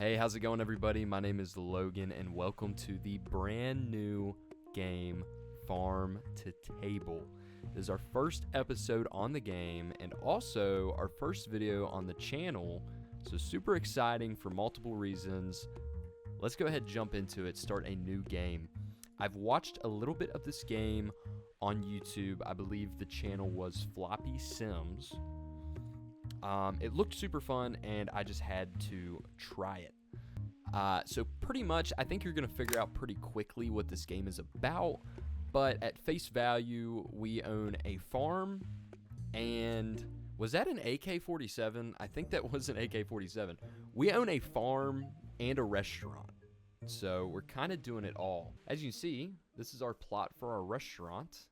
Hey, how's it going, everybody? My name is Logan, and welcome to the brand new game, Farm to Table. This is our first episode on the game, and also our first video on the channel, so super exciting for multiple reasons. Let's go ahead and jump into it, start a new game. I've watched a little bit of this game on YouTube. I believe the channel was Floppy Sims. It looked super fun, and I just had to try it. So pretty much, I think you're going to figure out pretty quickly what this game is about, but at face value, we own a farm, and was that an AK-47? I think that was an AK-47. We own a farm and a restaurant, so we're kind of doing it all. As you can see, this is our plot for our restaurant.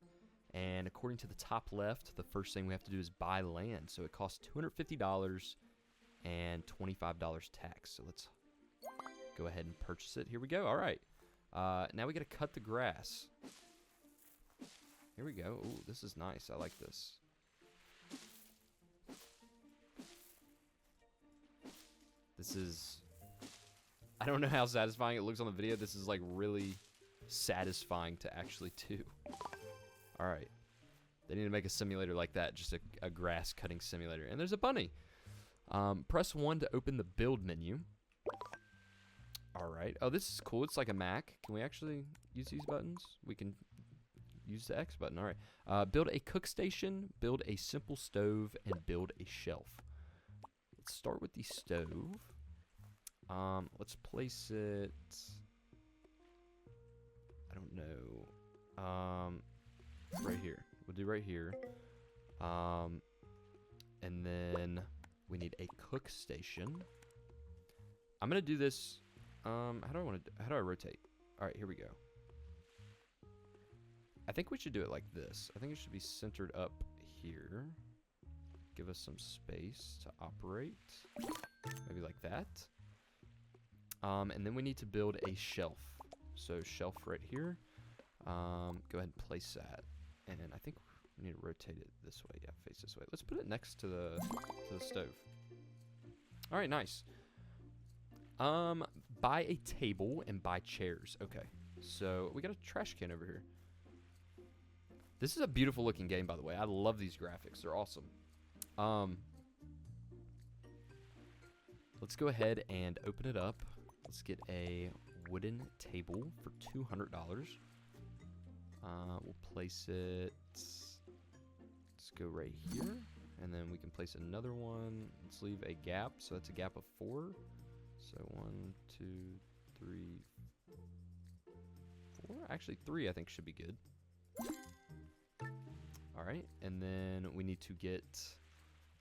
And according to the top left, the first thing we have to do is buy land. So it costs $250 and $25 tax. So let's go ahead and purchase it. Here we go. All right. Now we got to cut the grass. Here we go. Ooh, this is nice. I like this. This is... I don't know how satisfying it looks on the video. This is like really satisfying to actually do. All right, they need to make a simulator like that, just a grass cutting simulator. And there's a bunny. Press 1 to open the build menu. All right. Oh, this is cool. It's like a Mac. Can we actually use these buttons? We can use the X button. All right. Build a cook station, build a simple stove, and build a shelf. Let's start with the stove. Let's place it... I don't know. Right here. We'll do right here. And then we need a cook station. I'm gonna do this. How do I rotate? All right, here we go. I think we should do it like this. I think it should be centered up here. Give us some space to operate. Maybe like that. And then we need to build a shelf. So shelf right here. Go ahead and place that. And I think we need to rotate it this way. Yeah, face this way. Let's put it next to the stove. All right, nice. Buy a table and buy chairs. Okay, so we got a trash can over here. This is a beautiful looking game, by the way. I love these graphics. They're awesome. Let's go ahead and open it up. Let's get a wooden table for $200. We'll place it, let's go right here, and then we can place another one. Let's leave a gap, so that's a gap of 4. So 1, 2, 3, 4. Actually, 3 I think should be good. All right, and then we need to get,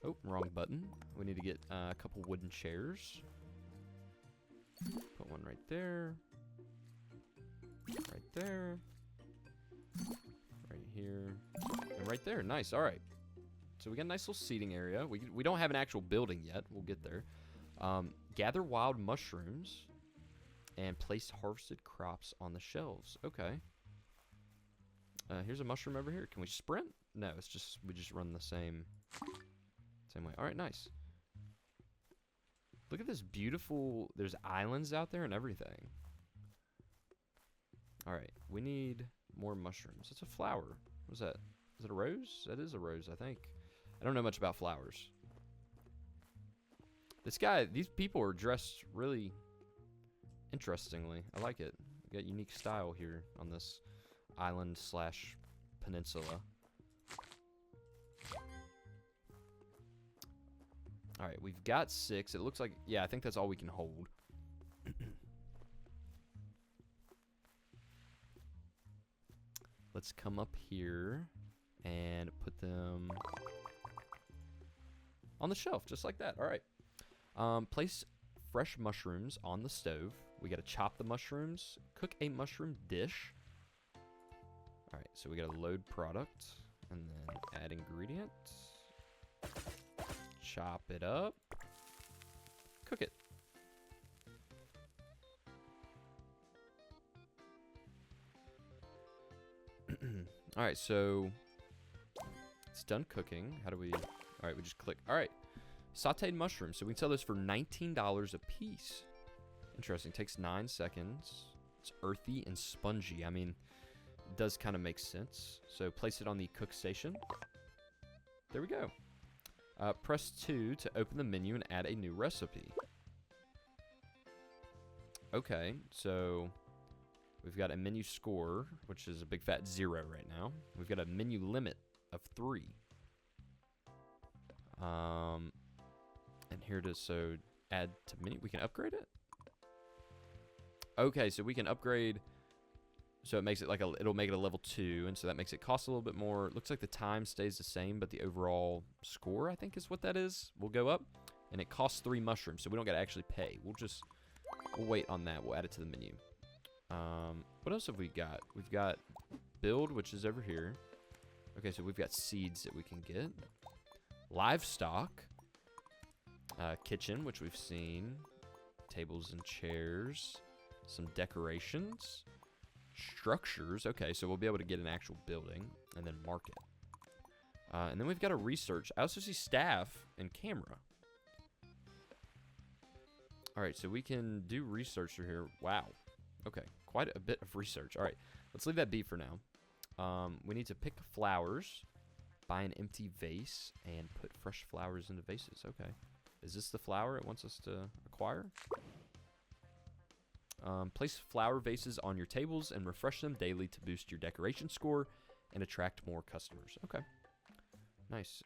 oh, wrong button. We need to get a couple wooden chairs. Put one right there, right there. Right here and right there. Nice. All right, so we got a nice little seating area. We don't have an actual building yet. We'll get there. Gather wild mushrooms and place harvested crops on the shelves. Okay. Here's a mushroom over here. Can we sprint? No, it's just we just run the same way. All right, nice. Look at this beautiful, there's islands out there and everything. All right, we need more mushrooms. It's a flower. What's that? Is it a rose? That is a rose, I think. I don't know much about flowers. These people are dressed really interestingly. I like it. We got unique style here on this island slash peninsula. All right, we've got 6. It looks like, yeah, I think that's all we can hold. Let's come up here and put them on the shelf, just like that. All right. Place fresh mushrooms on the stove. We got to chop the mushrooms, cook a mushroom dish. All right, so we got to load product and then add ingredient. Chop it up. Cook it. All right, so it's done cooking. How do we... All right, we just click. All right, sauteed mushrooms. So we can sell this for $19 a piece. Interesting. Takes 9 seconds. It's earthy and spongy. I mean, it does kind of make sense. So place it on the cook station. There we go. Press 2 to open the menu and add a new recipe. Okay, so we've got a menu score, which is a big fat 0 right now. We've got a menu limit of 3. And here it is. So add to menu. We can upgrade it. Okay, so we can upgrade. So it makes it like it'll make it a level 2, and so that makes it cost a little bit more. It looks like the time stays the same, but the overall score, I think, is what that is, will go up. And it costs 3 mushrooms, so we don't got to actually pay. We'll wait on that. We'll add it to the menu. What else have we got? We've got build, which is over here. Okay, so we've got seeds that we can get. Livestock. Kitchen, which we've seen. Tables and chairs. Some decorations. Structures. Okay, so we'll be able to get an actual building. And then market. And then we've got a research. I also see staff and camera. Alright, so we can do research through here. Wow. Okay, quite a bit of research. Alright, let's leave that be for now. We need to pick flowers. Buy an empty vase. And put fresh flowers into vases. Okay. Is this the flower it wants us to acquire? Place flower vases on your tables and refresh them daily to boost your decoration score and attract more customers. Okay. Nice.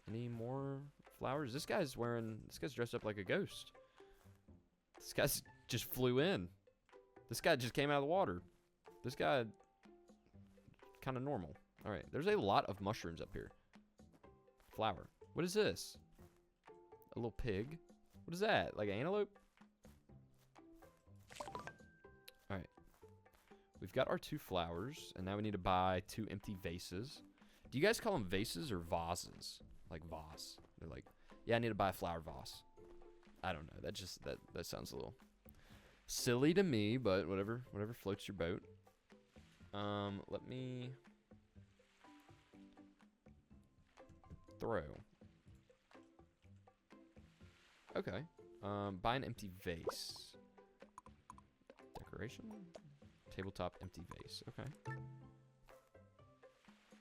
Any more flowers? This guy's dressed up like a ghost. This guy just flew in. This guy just came out of the water. This guy, kind of normal. All right. There's a lot of mushrooms up here. Flower. What is this? A little pig. What is that? Like an antelope? Alright. We've got our 2 flowers, and now we need to buy 2 empty vases. Do you guys call them vases or vases? Like vase. They're like, yeah, I need to buy a flower vase. I don't know. That sounds a little silly to me, but whatever floats your boat. Let me throw. Okay. Buy an empty vase. Decoration? Tabletop empty vase. Okay.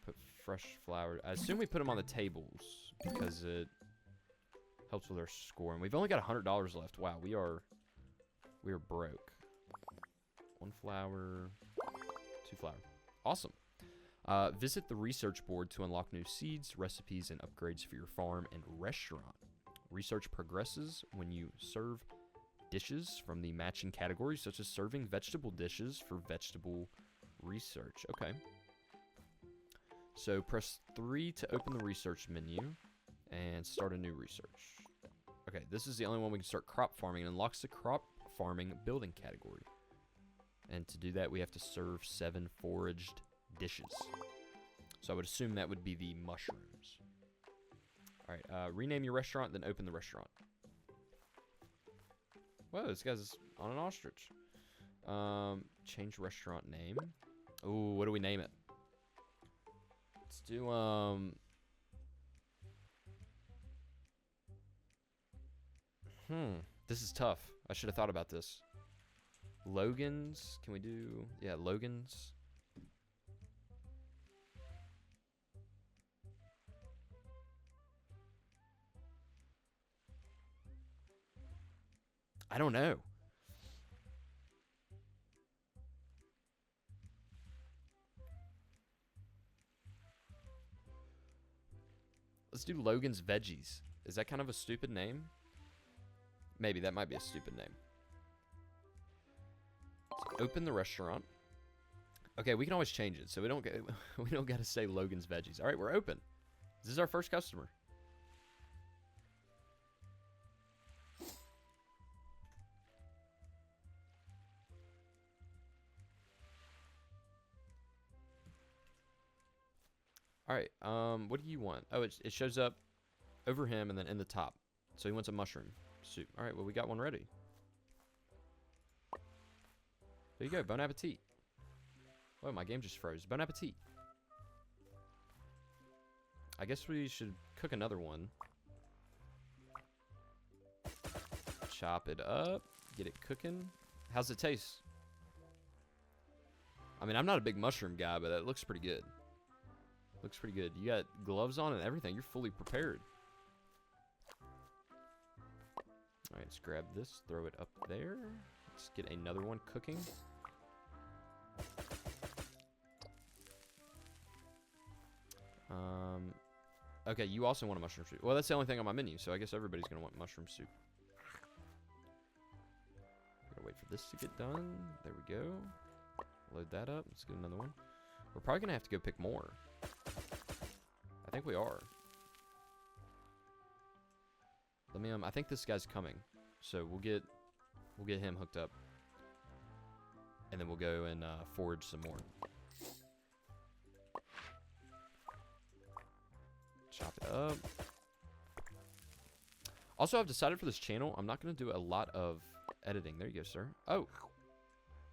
Put fresh flowers. I assume we put them on the tables because it helps with our score. And we've only got $100 left. Wow, we are broke. 1 flower. 2 flower. Awesome. Visit the research board to unlock new seeds, recipes, and upgrades for your farm and restaurant. Research progresses when you serve dishes from the matching categories, such as serving vegetable dishes for vegetable research. Okay. So press 3 to open the research menu and start a new research. Okay, this is the only one we can start crop farming. It unlocks the crop farming building category. And to do that, we have to serve 7 foraged dishes. So I would assume that would be the mushrooms. Alright, rename your restaurant, then open the restaurant. Whoa, this guy's on an ostrich. Change restaurant name. Ooh, what do we name it? Let's do, this is tough. I should have thought about this. Logan's. Can we do, yeah, Logan's. I don't know. Let's do Logan's Veggies. Is that kind of a stupid name? Maybe that might be a stupid name. Let's open the restaurant. Okay, we can always change it, so we don't got to say Logan's Veggies. All right, we're open. This is our first customer. All right, what do you want? Oh, it shows up over him and then in the top. So he wants a mushroom soup. All right, well, we got one ready. There you go, bon appetit. Whoa, my game just froze. Bon appetit. I guess we should cook another one. Chop it up. get it cooking. How's it taste? I mean, I'm not a big mushroom guy, but it looks pretty good. Looks pretty good. You got gloves on and everything. You're fully prepared. All right, let's grab this. Throw it up there. Let's get another one cooking. Okay, you also want a mushroom soup. Well, that's the only thing on my menu, so I guess everybody's going to want mushroom soup. Gotta wait for this to get done. There we go. Load that up. Let's get another one. We're probably going to have to go pick more. I think we are. Let me, I think this guy's coming. So we'll get him hooked up. And then we'll go and forage some more. Chop it up. Also, I've decided for this channel, I'm not going to do a lot of editing. There you go, sir. Oh.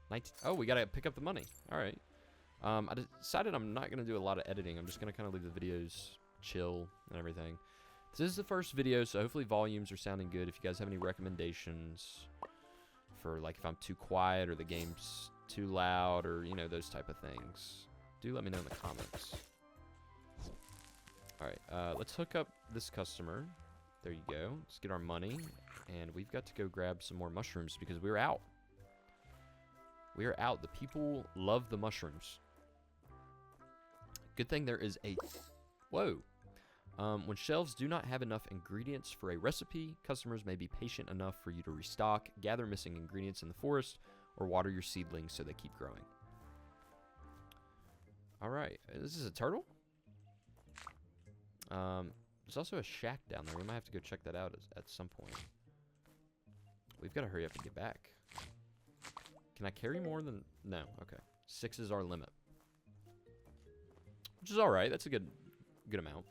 19. Oh, we got to pick up the money. All right. I decided I'm not going to do a lot of editing. I'm just going to kind of leave the videos chill and everything. This is the first video, so hopefully volumes are sounding good. If you guys have any recommendations for, like, if I'm too quiet or the game's too loud or, you know, those type of things, do let me know in the comments. All right, let's hook up this customer. There you go. Let's get our money, and we've got to go grab some more mushrooms because we're out. We are out. The people love the mushrooms. Good thing there is a... Whoa. When shelves do not have enough ingredients for a recipe, customers may be patient enough for you to restock, gather missing ingredients in the forest, or water your seedlings so they keep growing. All right. This is a turtle? There's also a shack down there. We might have to go check that out at some point. We've got to hurry up and get back. Can I carry more than... No. Okay. 6 is our limit. Which is all right. That's a good amount.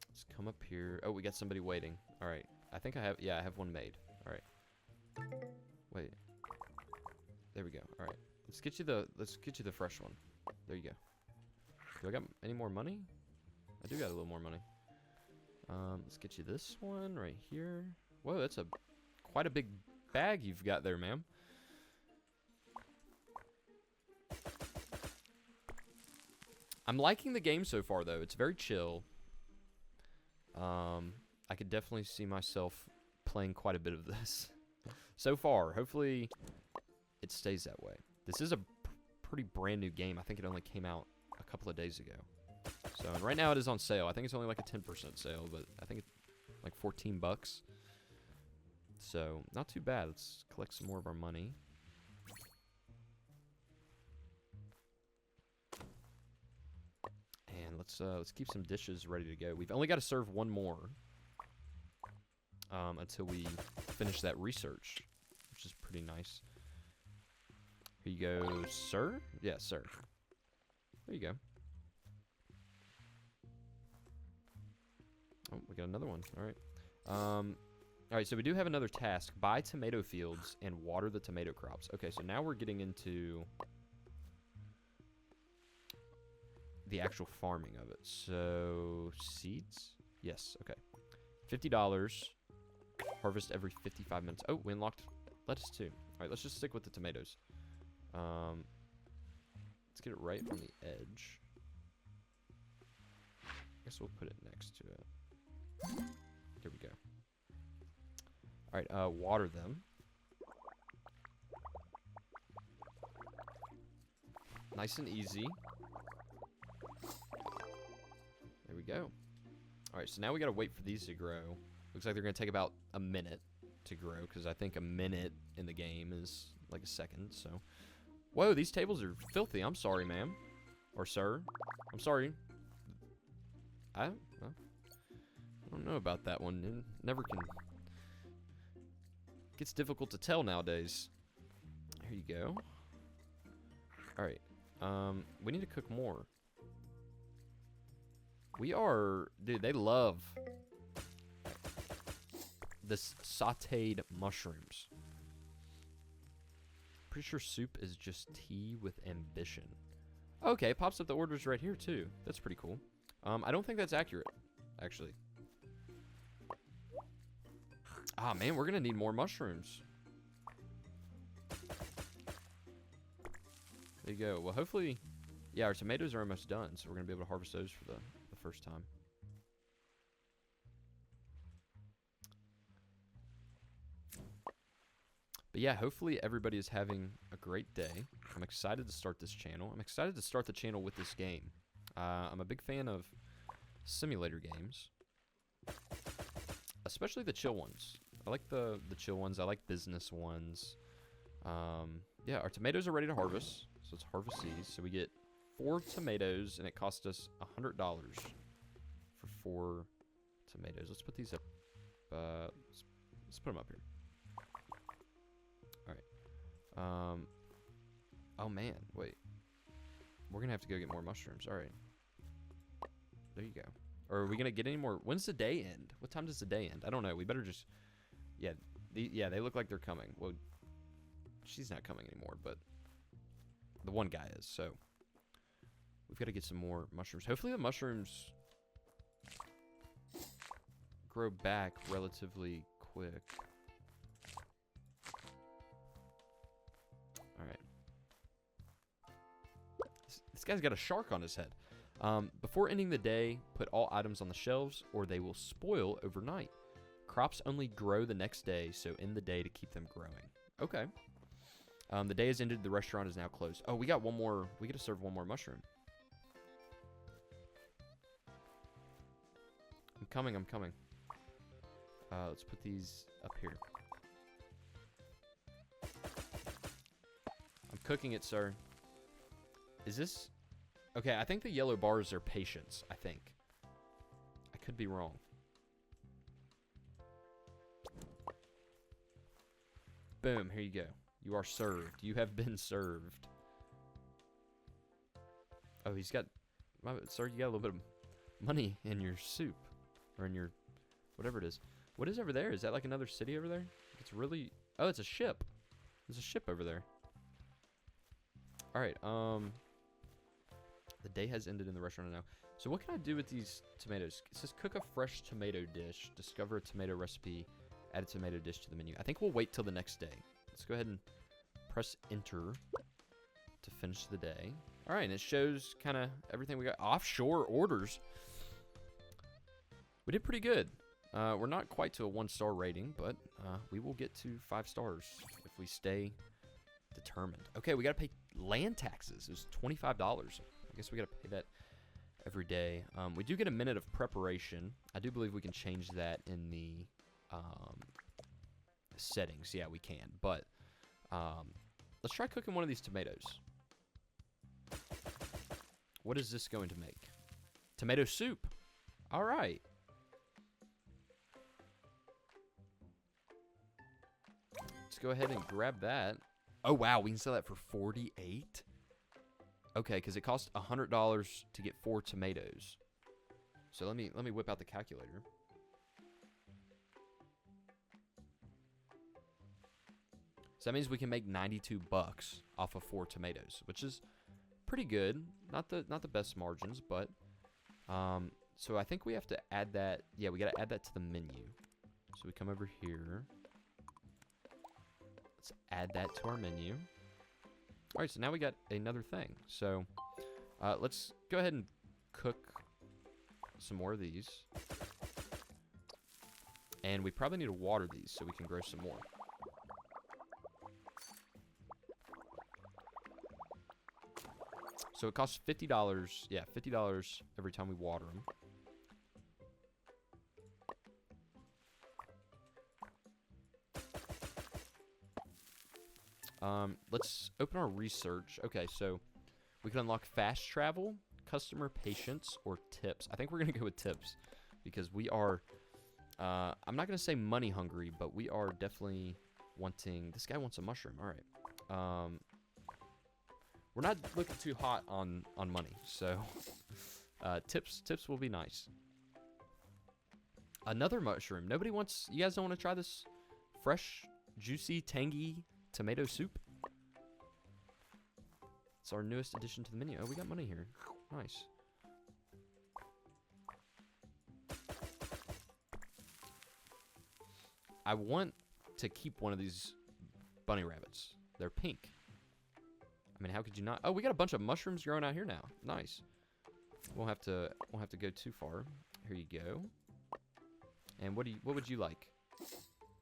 Let's come up here. Oh, we got somebody waiting. All right. I think I have... Yeah, I have one made. All right. Wait. There we go. All right. Let's get you the fresh one. There you go. Do I got any more money? I do got a little more money. Let's get you this one right here. Whoa, that's quite a big bag you've got there, ma'am. I'm liking the game so far, though. It's very chill. I could definitely see myself playing quite a bit of this so far. Hopefully, it stays that way. This is a pretty brand new game. I think it only came out a couple of days ago. So right now it is on sale. I think it's only like a 10% sale, but I think it's like 14 bucks. So not too bad. Let's collect some more of our money. And let's keep some dishes ready to go. We've only got to serve one more until we finish that research, which is pretty nice. Here you go, sir. Yeah, sir. There you go. Oh, we got another one. All right. All right, so we do have another task. Buy tomato fields and water the tomato crops. Okay, so now we're getting into the actual farming of it. So, seeds? Yes, okay. $50. Harvest every 55 minutes. Oh, we unlocked lettuce too. All right, let's just stick with the tomatoes. Let's get it right on the edge. I guess we'll put it next to it. There we go. All right, water them. Nice and easy. There we go. All right, so now we gotta wait for these to grow. Looks like they're gonna take about a minute to grow, because I think a minute in the game is like a second, so... Whoa, these tables are filthy. I'm sorry, ma'am. Or sir. I'm sorry. I don't know about that one. It never can... Gets difficult to tell nowadays. Here you go. Alright. We need to cook more. We are... Dude, they love this sauteed mushrooms. Pretty sure soup is just tea with ambition. Okay, pops up the orders right here too. That's pretty cool. I don't think that's accurate, actually. Ah, man, we're gonna need more mushrooms. There you go. Well, hopefully, yeah, our tomatoes are almost done, so we're gonna be able to harvest those for the first time. But yeah, hopefully everybody is having a great day. I'm excited to start this channel. I'm excited to start the channel with this game. I'm a big fan of simulator games, especially the chill ones. I like the chill ones. I like business ones. Yeah, our tomatoes are ready to harvest, so let's harvest these. So we get 4 tomatoes, and it cost us $100 for 4 tomatoes. Let's put these up. Let's put them up here. Oh man, wait. We're gonna have to go get more mushrooms. All right. There you go. Or are we gonna get any more? When's the day end? What time does the day end? I don't know. We better just, yeah, yeah. They look like they're coming. Well, she's not coming anymore, but the one guy is. So we've got to get some more mushrooms. Hopefully the mushrooms grow back relatively quick. This guy's got a shark on his head. Before ending the day, put all items on the shelves or they will spoil overnight. Crops only grow the next day, so end the day to keep them growing. Okay. The day has ended. The restaurant is now closed. Oh, we got one more. We got to serve one more mushroom. I'm coming. I'm coming. Let's put these up here. I'm cooking it, sir. Is this... Okay, I think the yellow bars are patience, I think. I could be wrong. Boom, here you go. You are served. You have been served. Oh, he's got... Sir, you got a little bit of money in your soup. Or in your... whatever it is. What is over there? Is that like another city over there? It's really... Oh, it's a ship. There's a ship over there. Alright, the day has ended in the restaurant now. So what can I do with these tomatoes? It says cook a fresh tomato dish. Discover a tomato recipe. Add a tomato dish to the menu. I think we'll wait till the next day. Let's go ahead and press enter to finish the day. Alright, and it shows kind of everything we got. Offshore orders. We did pretty good. We're not quite to a 1-star rating, but we will get to 5 stars if we stay determined. Okay, we got to pay land taxes. It was $25. I guess we got to pay that every day. We do get a minute of preparation. I do believe we can change that in the settings. Yeah, we can. But let's try cooking one of these tomatoes. What is this going to make? Tomato soup. All right. Let's go ahead and grab that. Oh, wow. We can sell that for $48. Okay, because it costs $100 to get 4 tomatoes. So let me whip out the calculator. So that means we can make 92 bucks off of 4 tomatoes, which is pretty good. Not the best margins, but so I think we have to add that. Yeah, we got to add that to the menu. So we come over here. Let's add that to our menu. All right, so now we got another thing. So let's go ahead and cook some more of these. And we probably need to water these so we can grow some more. So it costs $50. Yeah, $50 every time we water them. Let's open our research. Okay, so we can unlock fast travel, customer patience, or tips. I think we're going to go with tips because we are, I'm not going to say money hungry, but we are definitely wanting, this guy wants a mushroom. All right. We're not looking too hot on money, so tips will be nice. Another mushroom. Nobody wants, you guys don't want to try this fresh, juicy, tangy tomato soup? It's our newest addition to the menu. Oh, we got money here. Nice. I want to keep one of these bunny rabbits. They're pink. I mean, how could you not? Oh, we got a bunch of mushrooms growing out here now. Nice. Won't have to go too far. Here you go. And what would you like?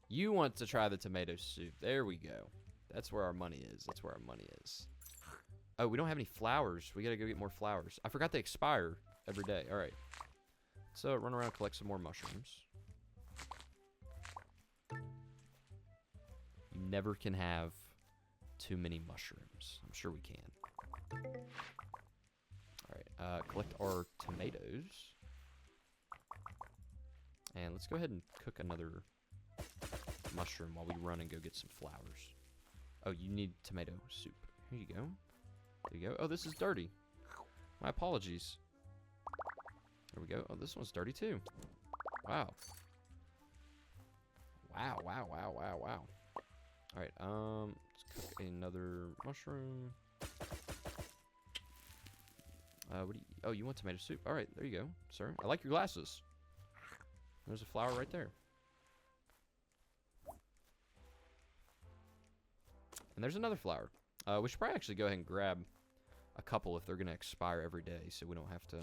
You want to try the tomato soup. There we go. That's where our money is. That's where our money is. Oh, we don't have any flowers. We gotta go get more flowers. I forgot they expire every day. All right. So run around, collect some more mushrooms. You never can have too many mushrooms. I'm sure we can. All right. Collect our tomatoes. And let's go ahead and cook another mushroom while we run and go get some flowers. Oh, you need tomato soup. Here you go. There you go. Oh, this is dirty. My apologies. There we go. Oh, this one's dirty too. Wow. Wow, wow, wow, wow, wow. All right, let's cook another mushroom. What do you, oh, you want tomato soup? All right, there you go, sir. I like your glasses. There's a flower right there. And there's another flower. We should probably actually go ahead and grab a couple if they're going to expire every day so we don't have to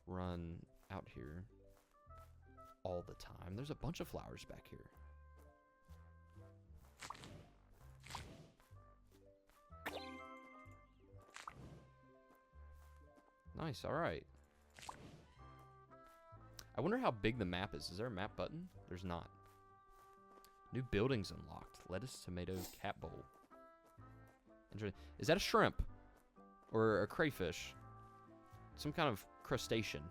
run out here all the time. There's a bunch of flowers back here. Nice, all right. I wonder how big the map is. Is there a map button? There's not. New buildings unlocked. Lettuce, tomato, cat bowl. Is that a shrimp? Or a crayfish? Some kind of crustacean.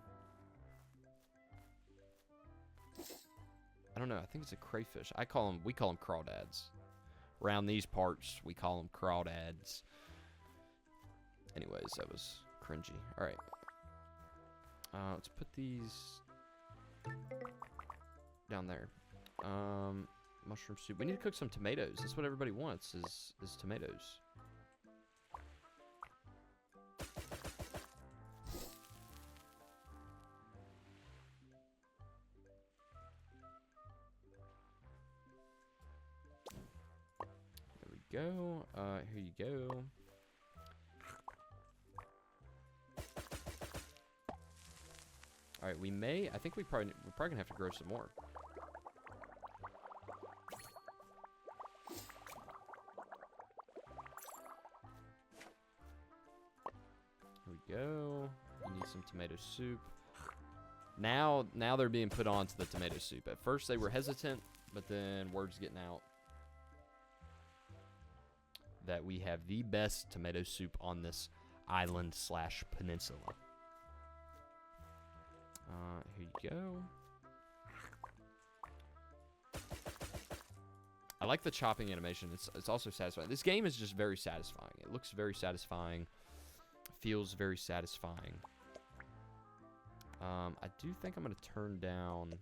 I don't know. I think it's a crayfish. We call them crawdads. Around these parts, we call them crawdads. Anyways, that was cringy. All right. Let's put these down there. Mushroom soup. We need to cook some tomatoes. That's what everybody wants is tomatoes. There we go. Here you go. All right, I think we're probably gonna have to grow some more. Here we go. You need some tomato soup. Now they're being put on to the tomato soup. At first they were hesitant, but then word's getting out that we have the best tomato soup on this island / peninsula. Here you go. I like the chopping animation. It's also satisfying. This game is just very satisfying. It looks very satisfying. Feels very satisfying. I do think I'm going to turn down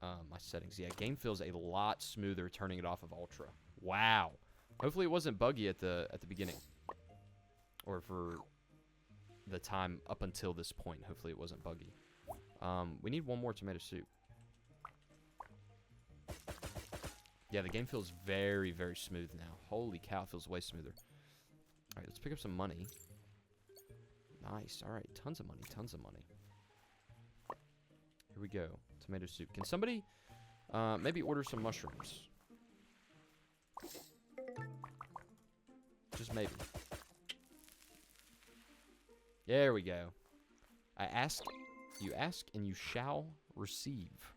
my settings. Yeah, game feels a lot smoother turning it off of ultra. Wow. Hopefully it wasn't buggy at the beginning. Or for the time up until this point. Hopefully it wasn't buggy. We need one more tomato soup. Yeah, the game feels very, very smooth now. Holy cow, it feels way smoother. All right, let's pick up some money. Nice. All right, tons of money, tons of money. Here we go. Tomato soup. Can somebody maybe order some mushrooms? Just maybe. There we go. You ask, and you shall receive.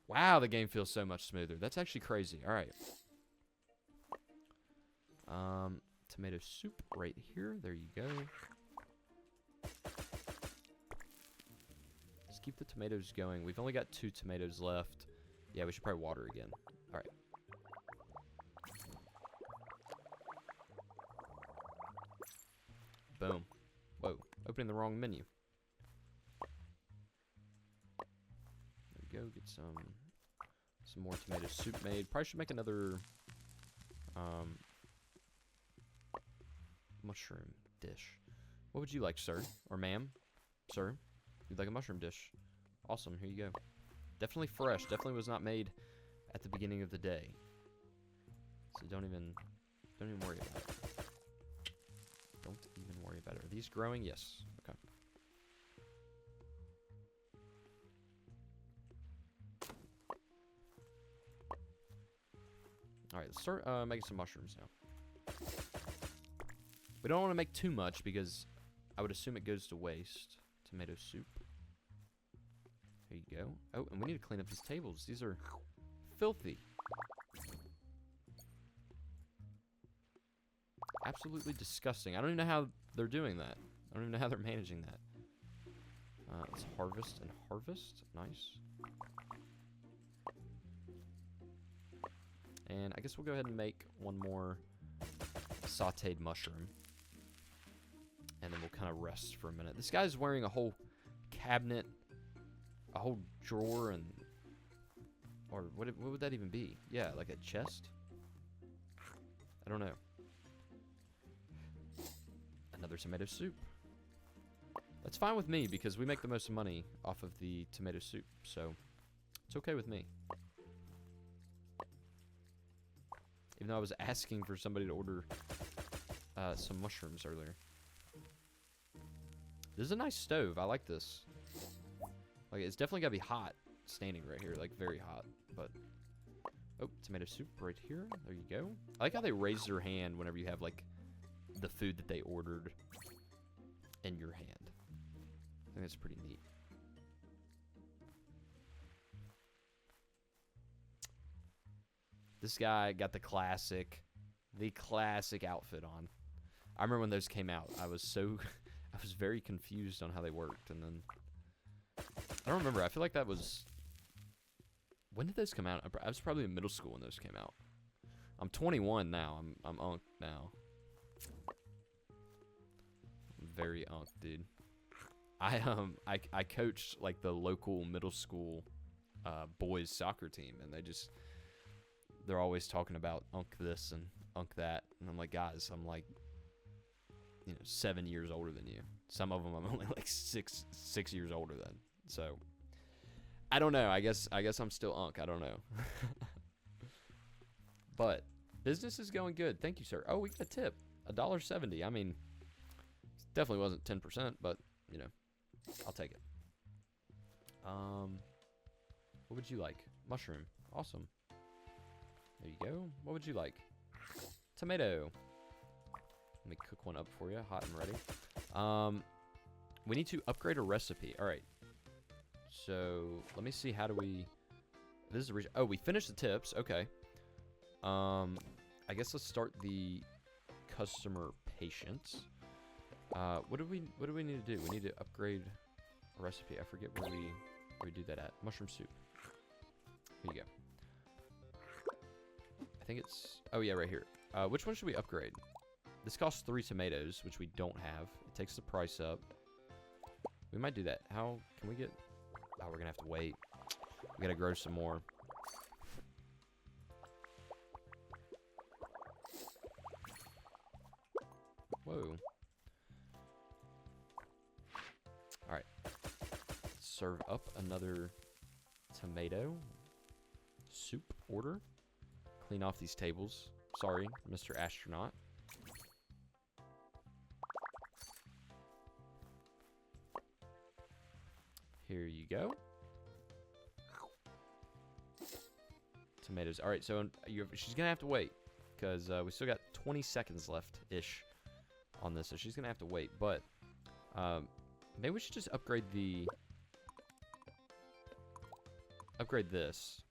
Wow, the game feels so much smoother. That's actually crazy. All right. Tomato soup right here. There you go. Let's keep the tomatoes going. We've only got 2 tomatoes left. Yeah, we should probably water again. All right. Boom. Whoa, opening the wrong menu. There we go, get some more tomato soup made. Probably should make another mushroom dish. What would you like, sir? Or ma'am? Sir? You'd like a mushroom dish. Awesome, here you go. Definitely fresh. Definitely was not made at the beginning of the day. So don't even worry about it. Don't even worry about it. Are these growing? Yes. Okay. Alright, let's start making some mushrooms now. We don't want to make too much because I would assume it goes to waste. Tomato soup. There you go. Oh, and we need to clean up these tables. These are filthy. Absolutely disgusting. I don't even know how they're doing that. I don't even know how they're managing that. Let's harvest and harvest. Nice. And I guess we'll go ahead and make one more sauteed mushroom. And then we'll kind of rest for a minute. This guy's wearing a whole cabinet, a whole drawer, and... Or what would that even be? Yeah, like a chest? I don't know. Another tomato soup. That's fine with me because we make the most money off of the tomato soup. So, it's okay with me. Even though I was asking for somebody to order some mushrooms earlier. This is a nice stove. I like this. Like, it's definitely gotta be hot standing right here. Like, very hot. But, oh, tomato soup right here. There you go. I like how they raise their hand whenever you have, like, the food that they ordered in your hand. I think that's pretty neat. This guy got the classic outfit on. I remember when those came out. I was very confused on how they worked, and then I don't remember. I feel like that was, when did those come out? I was probably in middle school when those came out. I'm 21 now. I'm unk now. Very unk, dude. I coached like the local middle school boys soccer team, and they're always talking about unk this and unk that, and I'm like, guys, I'm like, 7 years older than you. Some of them I'm only like six years older than. So I don't know. I guess I'm still unk. I don't know. But business is going good. Thank you, sir. Oh, we got a tip. $1.70. I mean, definitely wasn't 10%, but I'll take it. What would you like? Mushroom. Awesome. There you go. What would you like? Tomato. Let me cook one up for you, hot and ready. We need to upgrade a recipe. All right. So let me see. How do we? This is oh, we finished the tips. Okay. I guess let's start the customer patience. What do we need to do? We need to upgrade a recipe. I forget where we do that at. Mushroom soup. Here you go. I think it's, oh yeah, right here. Which one should we upgrade? This costs 3 tomatoes, which we don't have. It takes the price up. We might do that. How can we get, oh, we're gonna have to wait. We gotta grow some more. Whoa. Alright. Serve up another tomato soup order. Clean off these tables. Sorry, Mr. Astronaut. Here you go. Tomatoes. Alright, so she's gonna have to wait. Because we still got 20 seconds left-ish on this. So she's gonna have to wait. But maybe we should just upgrade this.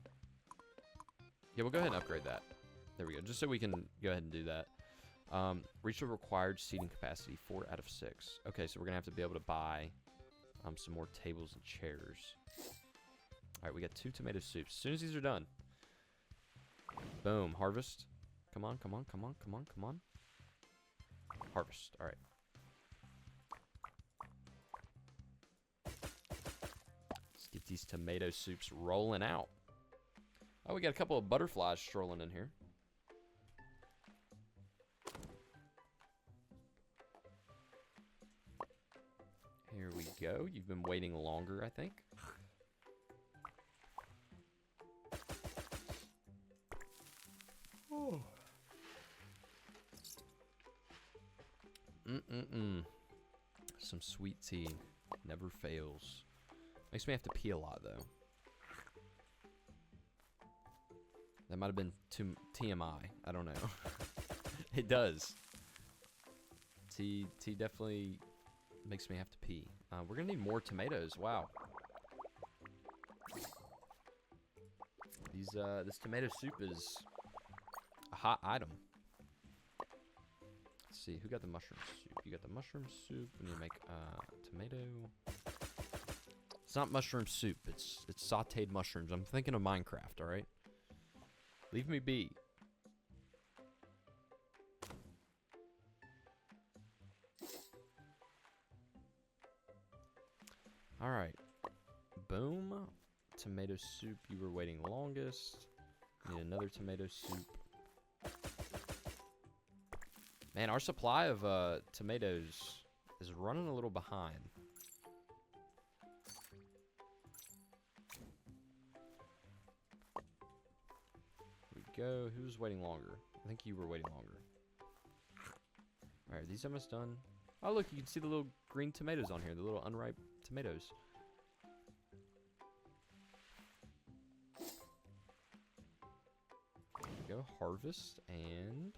Yeah, we'll go ahead and upgrade that. There we go. Just so we can go ahead and do that. Reach the required seating capacity, 4 out of 6. Okay, so we're gonna have to be able to buy some more tables and chairs. Alright, we got 2 tomato soups. As soon as these are done. Boom. Harvest. Come on, come on, come on, come on, come on. Harvest. Alright. Let's get these tomato soups rolling out. Oh, we got a couple of butterflies strolling in here. Here we go. You've been waiting longer, I think. Oh. Some sweet tea. Never fails. Makes me have to pee a lot, though. That might have been too TMI. I don't know. It does. Tea definitely makes me have to pee. We're gonna need more tomatoes. Wow. This tomato soup is a hot item. Let's see, who got the mushroom soup? You got the mushroom soup. We need to make tomato. It's not mushroom soup. It's sautéed mushrooms. I'm thinking of Minecraft. All right. Leave me be. All right. Boom. Tomato soup. You were waiting longest. Need another tomato soup. Man, our supply of tomatoes is running a little behind. Here we go. Who's waiting longer? I think you were waiting longer. All right, are these almost done? Oh, look, you can see the little green tomatoes on here, the little unripe tomatoes. There we go, harvest, and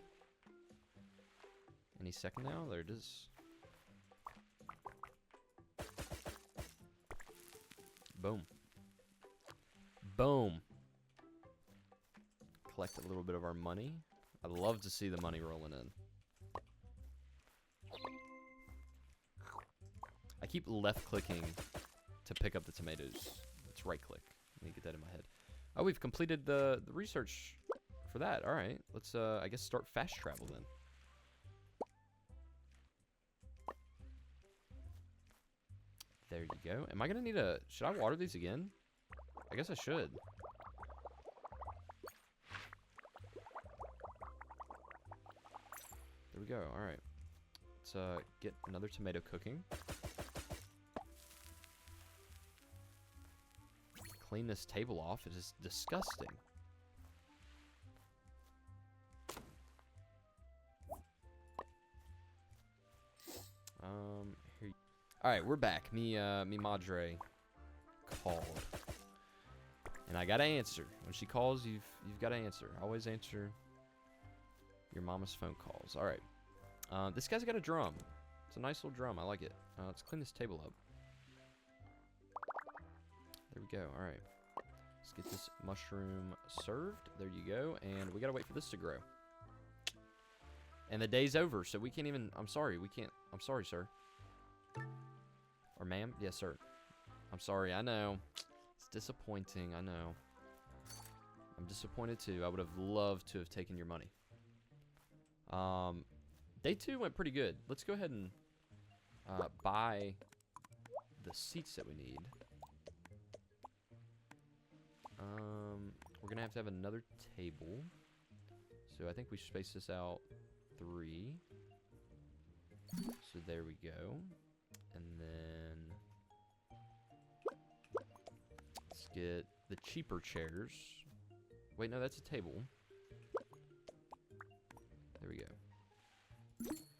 any second now, there it is. Boom. Boom. Collect a little bit of our money. I'd love to see the money rolling in. I keep left clicking to pick up the tomatoes. It's right click. Let me get that in my head. Oh, we've completed the research for that. All right, let's I guess start fast travel then. There you go. Am I gonna need a? Should I water these again? I guess I should. There we go. All right. Let's get another tomato cooking. Clean this table off. It is disgusting. Here. All right, we're back. Me madre called, and I gotta answer. When she calls, you've gotta answer. Always answer your mama's phone calls. All right. This guy's got a drum. It's a nice little drum. I like it. Let's clean this table up. There we go. All right. Let's get this mushroom served. There you go. And we gotta wait for this to grow. And the day's over, so we can't even. I'm sorry. We can't. I'm sorry, sir. Or ma'am? Yes, sir. I'm sorry. I know. It's disappointing. I know. I'm disappointed too. I would have loved to have taken your money. Day 2 went pretty good. Let's go ahead and buy the seats that we need. We're gonna have to have another table. So I think we space this out 3. So there we go. And then let's get the cheaper chairs. Wait, no, that's a table. There we go.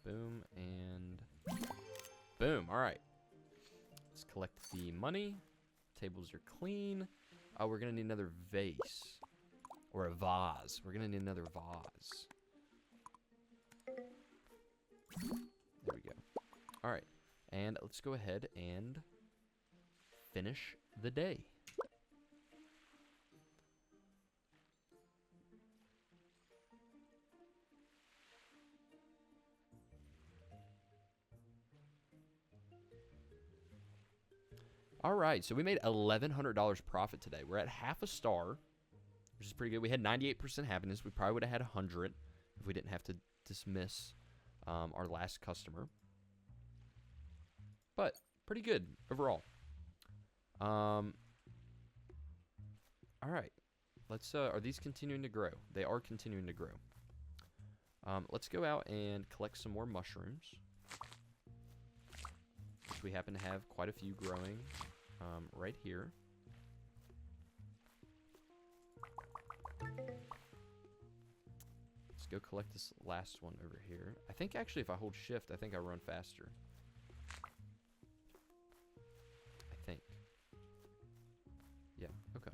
Boom and boom. All right. Let's collect the money. Tables are clean. Oh, we're going to need another vase. Or a vase. We're going to need another vase. There we go. All right. And let's go ahead and finish the day. All right, so we made $1,100 profit today. We're at half a star, which is pretty good. We had 98% happiness. We probably would have had 100 if we didn't have to dismiss our last customer. But pretty good overall. All right, let's. Are these continuing to grow? They are continuing to grow. Let's go out and collect some more mushrooms. So we happen to have quite a few growing right here. Let's go collect this last one over here. I think actually if I hold shift, I think I run faster. I think. Yeah, okay.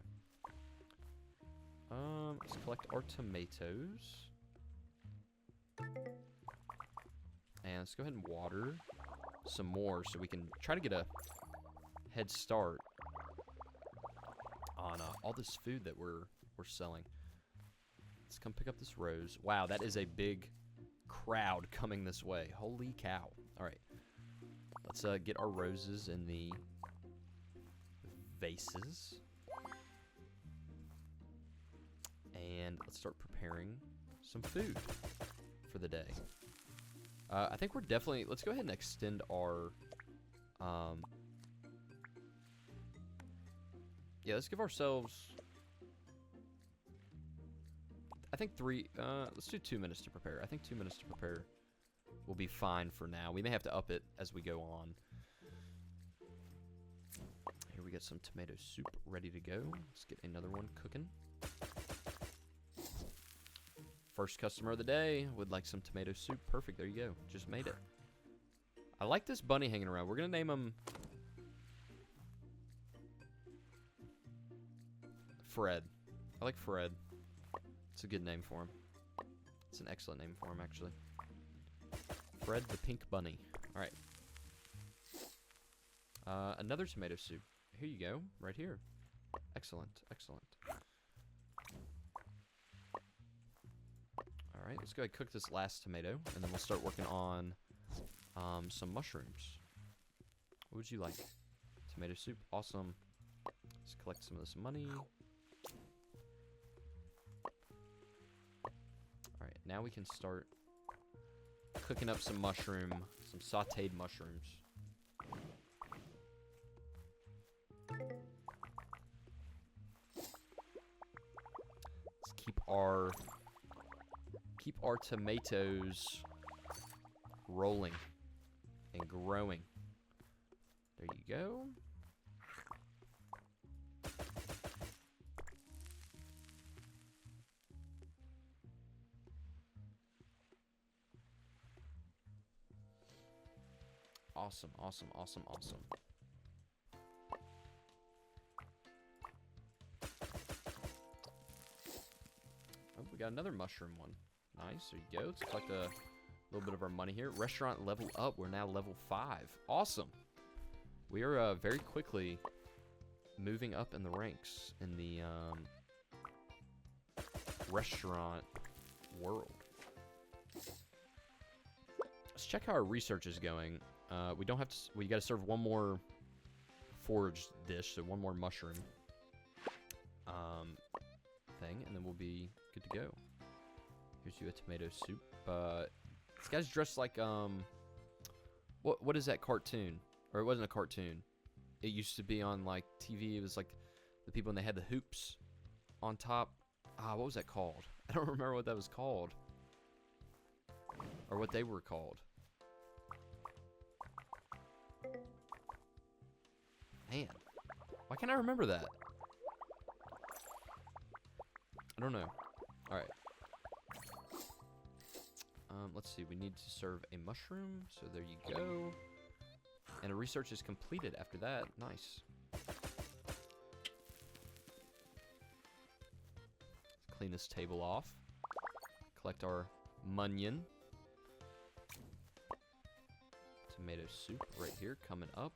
Let's collect our tomatoes. And let's go ahead and water some more so we can try to get a head start on all this food that we're selling. Let's come pick up this rose. Wow, that is a big crowd coming this way. Holy cow. All right. Let's get our roses in the vases. And let's start preparing some food for the day. I think we're definitely... Let's go ahead and extend our... yeah, let's give ourselves... I think let's do 2 minutes to prepare. I think 2 minutes to prepare will be fine for now. We may have to up it as we go on. Here we got some tomato soup ready to go. Let's get another one cooking. First customer of the day would like some tomato soup. Perfect, there you go. Just made it. I like this bunny hanging around. We're gonna name him Fred. I like Fred. It's a good name for him. It's an excellent name for him, actually. Fred the Pink Bunny. All right. Another tomato soup. Here you go, right here. Excellent, excellent. All right, let's go ahead and cook this last tomato, and then we'll start working on some mushrooms. What would you like? Tomato soup, awesome. Let's collect some of this money. All right, now we can start cooking up some sauteed mushrooms. Let's keep our tomatoes rolling and growing. There you go. Awesome, awesome, awesome, awesome. Oh, we got another mushroom one. Nice, there you go. Let's collect a little bit of our money here. Restaurant level up. We're now level 5. Awesome. We are very quickly moving up in the ranks in the restaurant world. Let's check how our research is going. We don't have to. We got to serve one more foraged dish, so one more mushroom thing, and then we'll be good to go. Here's you a tomato soup. This guy's dressed like what is that cartoon? Or it wasn't a cartoon. It used to be on like TV. It was like the people and they had the hoops on top. What was that called? I don't remember what that was called. Or what they were called. Man, why can't I remember that? I don't know. All right. Let's see. We need to serve a mushroom. So there you go. And a research is completed after that. Nice. Let's clean this table off. Collect our munion. Tomato soup right here coming up.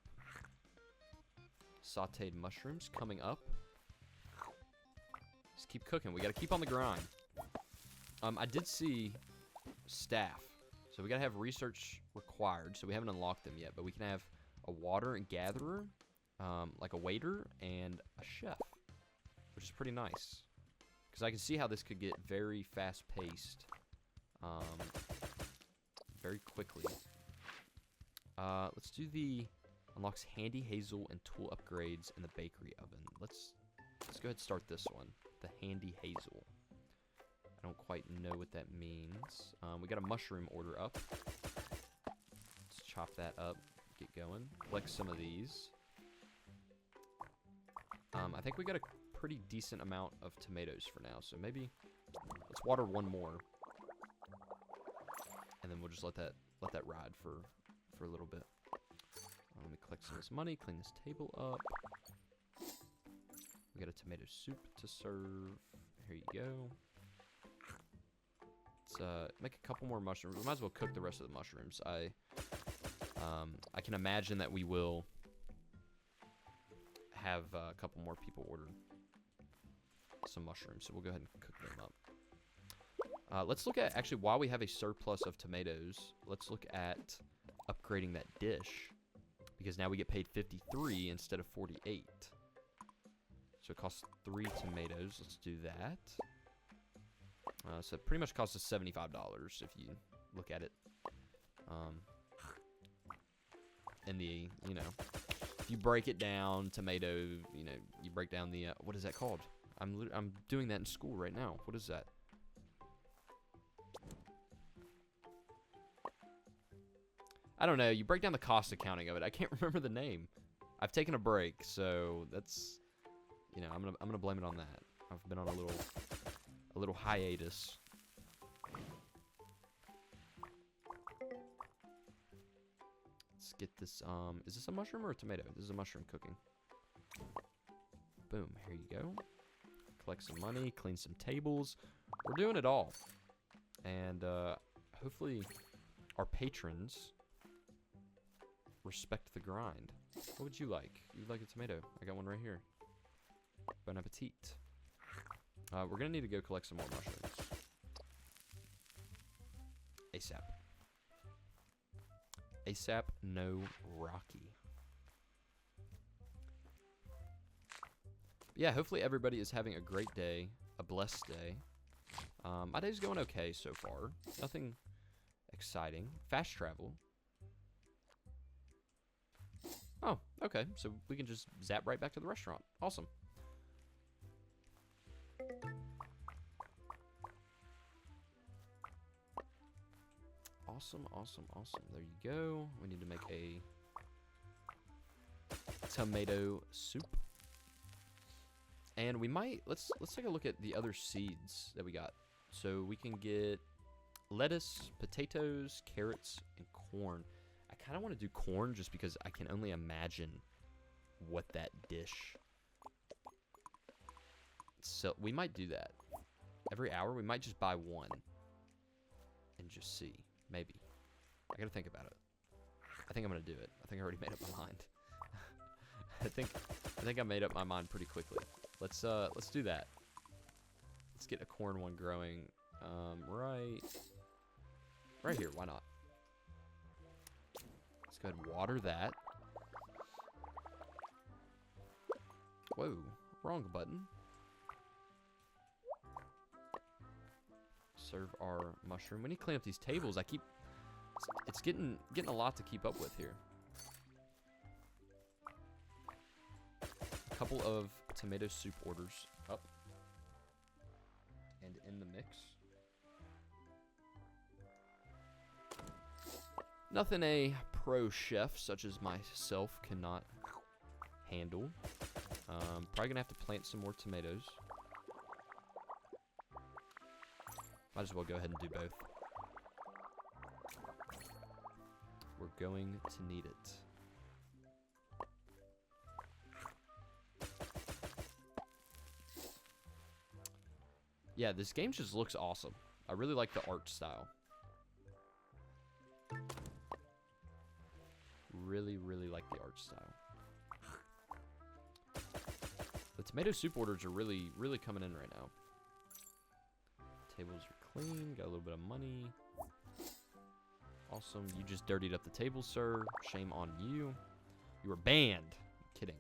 Sauteed mushrooms coming up. Just keep cooking. We got to keep on the grind. I did see staff. So we got to have research required. So we haven't unlocked them yet. But we can have a water and gatherer, like a waiter, and a chef. Which is pretty nice. Because I can see how this could get very fast-paced. Very quickly. Let's do the... Unlocks handy hazel and tool upgrades in the bakery oven. Let's go ahead and start this one. The handy hazel. I don't quite know what that means. We got a mushroom order up. Let's chop that up. get going. Collect some of these. I think we got a pretty decent amount of tomatoes for now, so maybe let's water one more, and then we'll just let that ride for a little bit. Let me collect some of this money, clean this table up. We got a tomato soup to serve. Here you go. Let's make a couple more mushrooms. We might as well cook the rest of the mushrooms. I can imagine that we will have a couple more people order some mushrooms, so we'll go ahead and cook them up. Let's look at, actually, while we have a surplus of tomatoes, let's look at upgrading that dish, because now we get paid 53 instead of 48. So it costs 3 tomatoes. Let's do that. So it pretty much costs us $75 if you look at it. In the, you know, if you break it down, tomato, you know, you break down the, what is that called? I'm doing that in school right now. What is that? I don't know. You break down the cost accounting of it. I can't remember the name. I've taken a break, so that's, you know, I'm gonna blame it on that. I've been on a little hiatus. Let's get this. Is this a mushroom or a tomato? This is a mushroom cooking. Boom. Here you go. Collect some money. Clean some tables. We're doing it all, and hopefully, our patrons respect the grind. What would you like? You'd like a tomato? I got one right here. Bon appetit. We're gonna need to go collect some more mushrooms ASAP. ASAP, no Rocky. Yeah, hopefully everybody is having a great day, a blessed day. My day's going okay so far. Nothing exciting. Fast travel. Oh, okay. So we can just zap right back to the restaurant. Awesome. Awesome, awesome, awesome. There you go. We need to make a tomato soup. And we might, let's take a look at the other seeds that we got. So we can get lettuce, potatoes, carrots, and corn. I kind of want to do corn just because I can only imagine what that dish. So we might do that. Every hour we might just buy one and just see. Maybe. I gotta think about it. I think I'm gonna do it. I think I already made up my mind. I think I made up my mind pretty quickly. Let's do that. Let's get a corn one growing. Right here. Why not? Let's go ahead and water that. Whoa, wrong button. Serve our mushroom. We need to clean up these tables. It's getting a lot to keep up with here. A couple of tomato soup orders up and in the mix. Nothing a pro chef such as myself cannot handle. Probably gonna have to plant some more tomatoes. Might as well go ahead and do both. We're going to need it. Yeah, this game just looks awesome. I really like the art style. Really, really like the art style. The tomato soup orders are really, really coming in right now. Tables are clean. Got a little bit of money. Awesome. You just dirtied up the table, sir. Shame on you. You were banned. Kidding.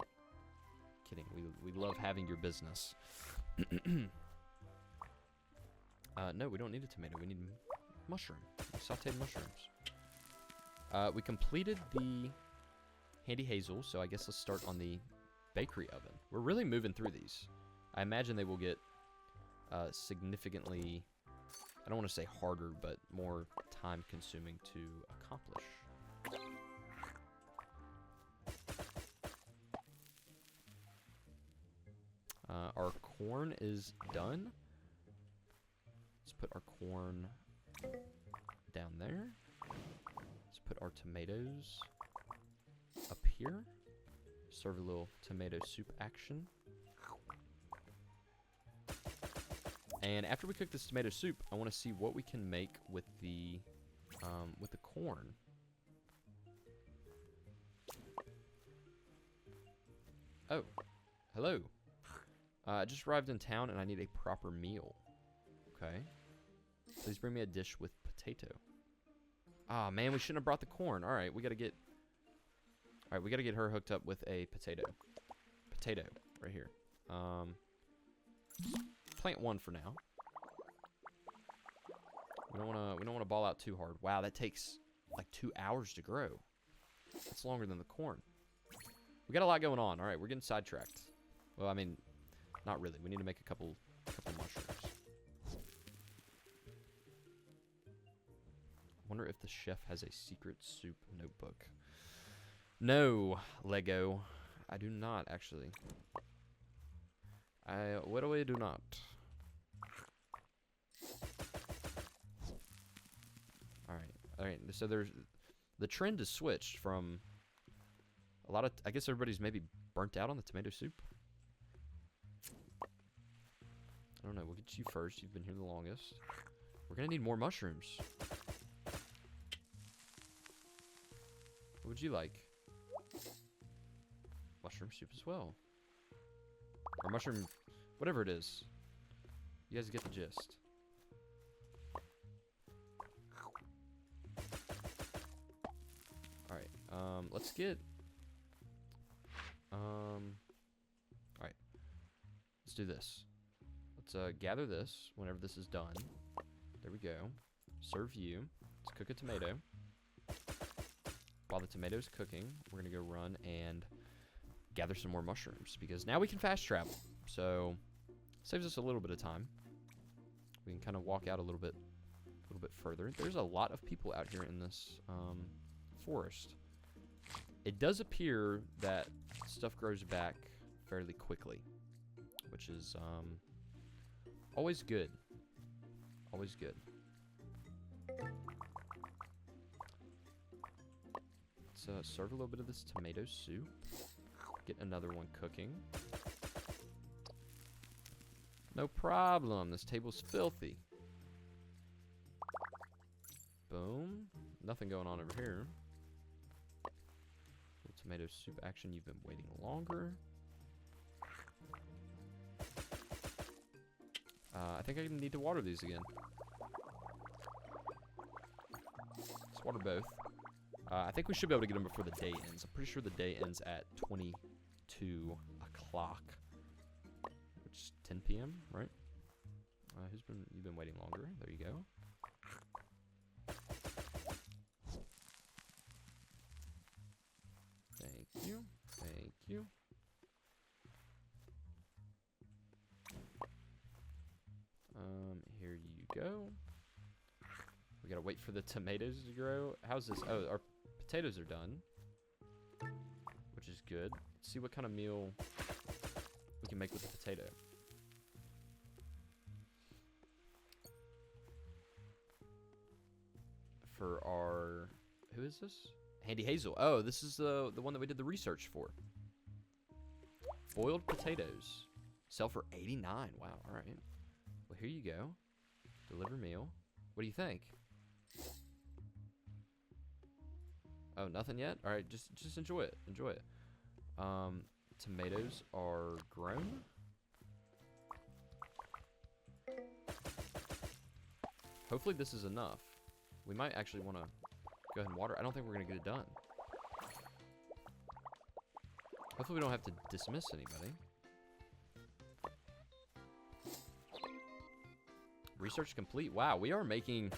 Kidding. We love having your business. No, we don't need a tomato. We need mushroom. Sauteed mushrooms. We completed the Handy Hazel, so I guess let's start on the bakery oven. We're really moving through these. I imagine they will get significantly, I don't want to say harder, but more time consuming to accomplish. Our corn is done. Let's put our corn down there. Let's put our tomatoes up here. Serve a little tomato soup action. And after we cook this tomato soup, I want to see what we can make with the corn. Oh, hello. I just arrived in town and I need a proper meal. Okay. Please bring me a dish with potato. Ah, man, we shouldn't have brought the corn. All right, we gotta get her hooked up with a potato. Potato right here. Plant one for now. We don't wanna ball out too hard. Wow, that takes like 2 hours to grow. That's longer than the corn. We got a lot going on. All right, we're getting sidetracked. Well, I mean, not really. We need to make a couple mushrooms. Wonder if the chef has a secret soup notebook. No, Lego. I do not, actually. What do I do not? Alright, so the trend has switched from a lot of, I guess everybody's maybe burnt out on the tomato soup. I don't know, we'll get you first, you've been here the longest. We're gonna need more mushrooms. What would you like? Mushroom soup as well. Or mushroom, whatever it is. You guys get the gist. Alright, let's get... Alright. Let's do this. Let's gather this whenever this is done. There we go. Serve you. Let's cook a tomato. While the tomato's cooking, we're gonna go run and gather some more mushrooms, because now we can fast travel. So saves us a little bit of time. We can kind of walk out a little bit further. There's a lot of people out here in this forest. It does appear that stuff grows back fairly quickly, which is always good. Always good. Let's serve a little bit of this tomato soup. Get another one cooking. No problem. This table's filthy. Boom. Nothing going on over here. Little tomato soup action. You've been waiting longer. I think I need to water these again. Let's water both. I think we should be able to get them before the day ends. I'm pretty sure the day ends at 22 o'clock, which is 10 p.m., right? You've been waiting longer. There you go. Thank you. Thank you. Here you go. We gotta wait for the tomatoes to grow. How's this? Oh, our potatoes are done, which is good. Let's see what kind of meal we can make with the potato. For our, who is this? Handy Hazel. Oh, this is the one that we did the research for. Boiled potatoes. Sell for 89. Wow, all right. Well, here you go. Deliver meal. What do you think? Oh, nothing yet? All right, just enjoy it. Enjoy it. Tomatoes are grown. Hopefully this is enough. We might actually want to go ahead and water. I don't think we're going to get it done. Hopefully we don't have to dismiss anybody. Research complete. Wow, we are making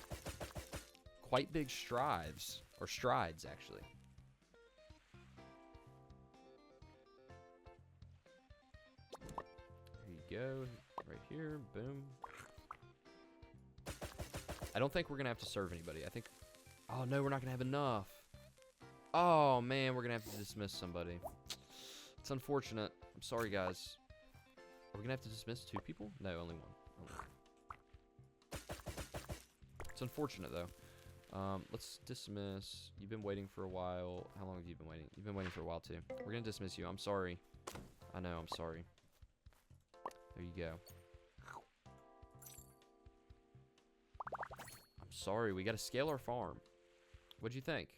quite big strides. Or strides, actually. Here you go. Right here. Boom. I don't think we're going to have to serve anybody. I think... Oh, no, we're not going to have enough. Oh, man, we're going to have to dismiss somebody. It's unfortunate. I'm sorry, guys. Are we gonna have to dismiss 2 people? No, only one. Only one. It's unfortunate though. Let's dismiss. You've been waiting for a while. How long have you been waiting? You've been waiting for a while too. We're gonna dismiss you. I'm sorry. I know, I'm sorry. There you go. I'm sorry, we gotta scale our farm. What'd you think?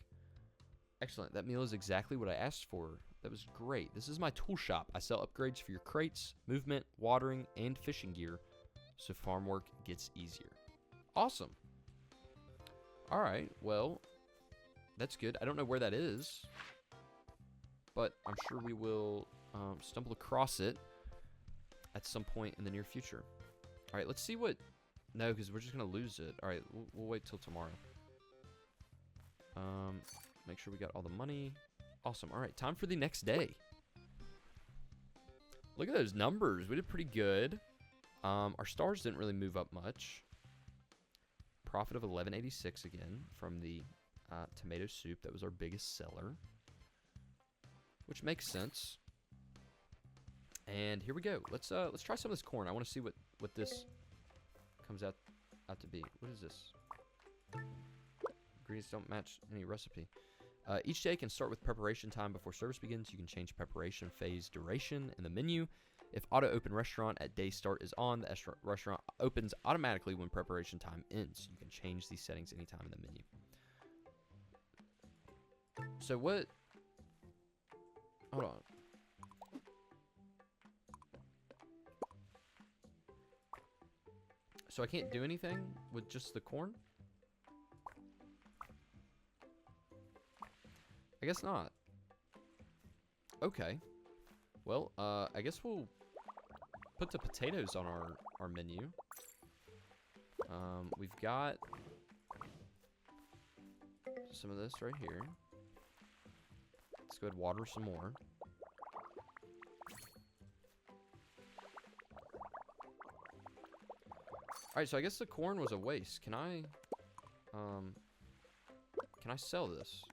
Excellent, that meal is exactly what I asked for. That was great. This is my tool shop. I sell upgrades for your crates, movement, watering, and fishing gear, so farm work gets easier. Awesome. Alright, well, that's good. I don't know where that is, but I'm sure we will stumble across it at some point in the near future. Alright, let's see what... No, because we're just going to lose it. Alright, we'll wait till tomorrow. Make sure we got all the money. Awesome. Alright, time for the next day. Look at those numbers. We did pretty good. Our stars didn't really move up much. Profit of 1186 again from the tomato soup. That was our biggest seller, which makes sense. And here we go. Let's try some of this corn. I want to see what this comes out to be. What is this? Ingredients don't match any recipe. Each day can start with preparation time before service begins. You can change preparation phase duration in the menu. If auto open restaurant at day start is on, the restaurant opens automatically when preparation time ends. You can change these settings anytime in the menu. So what? Hold on. So I can't do anything with just the corn? I guess not. Okay. Well, I guess we'll put the potatoes on our menu. We've got some of this right here. Let's go ahead and water some more. Alright, so I guess the corn was a waste. Can I sell this?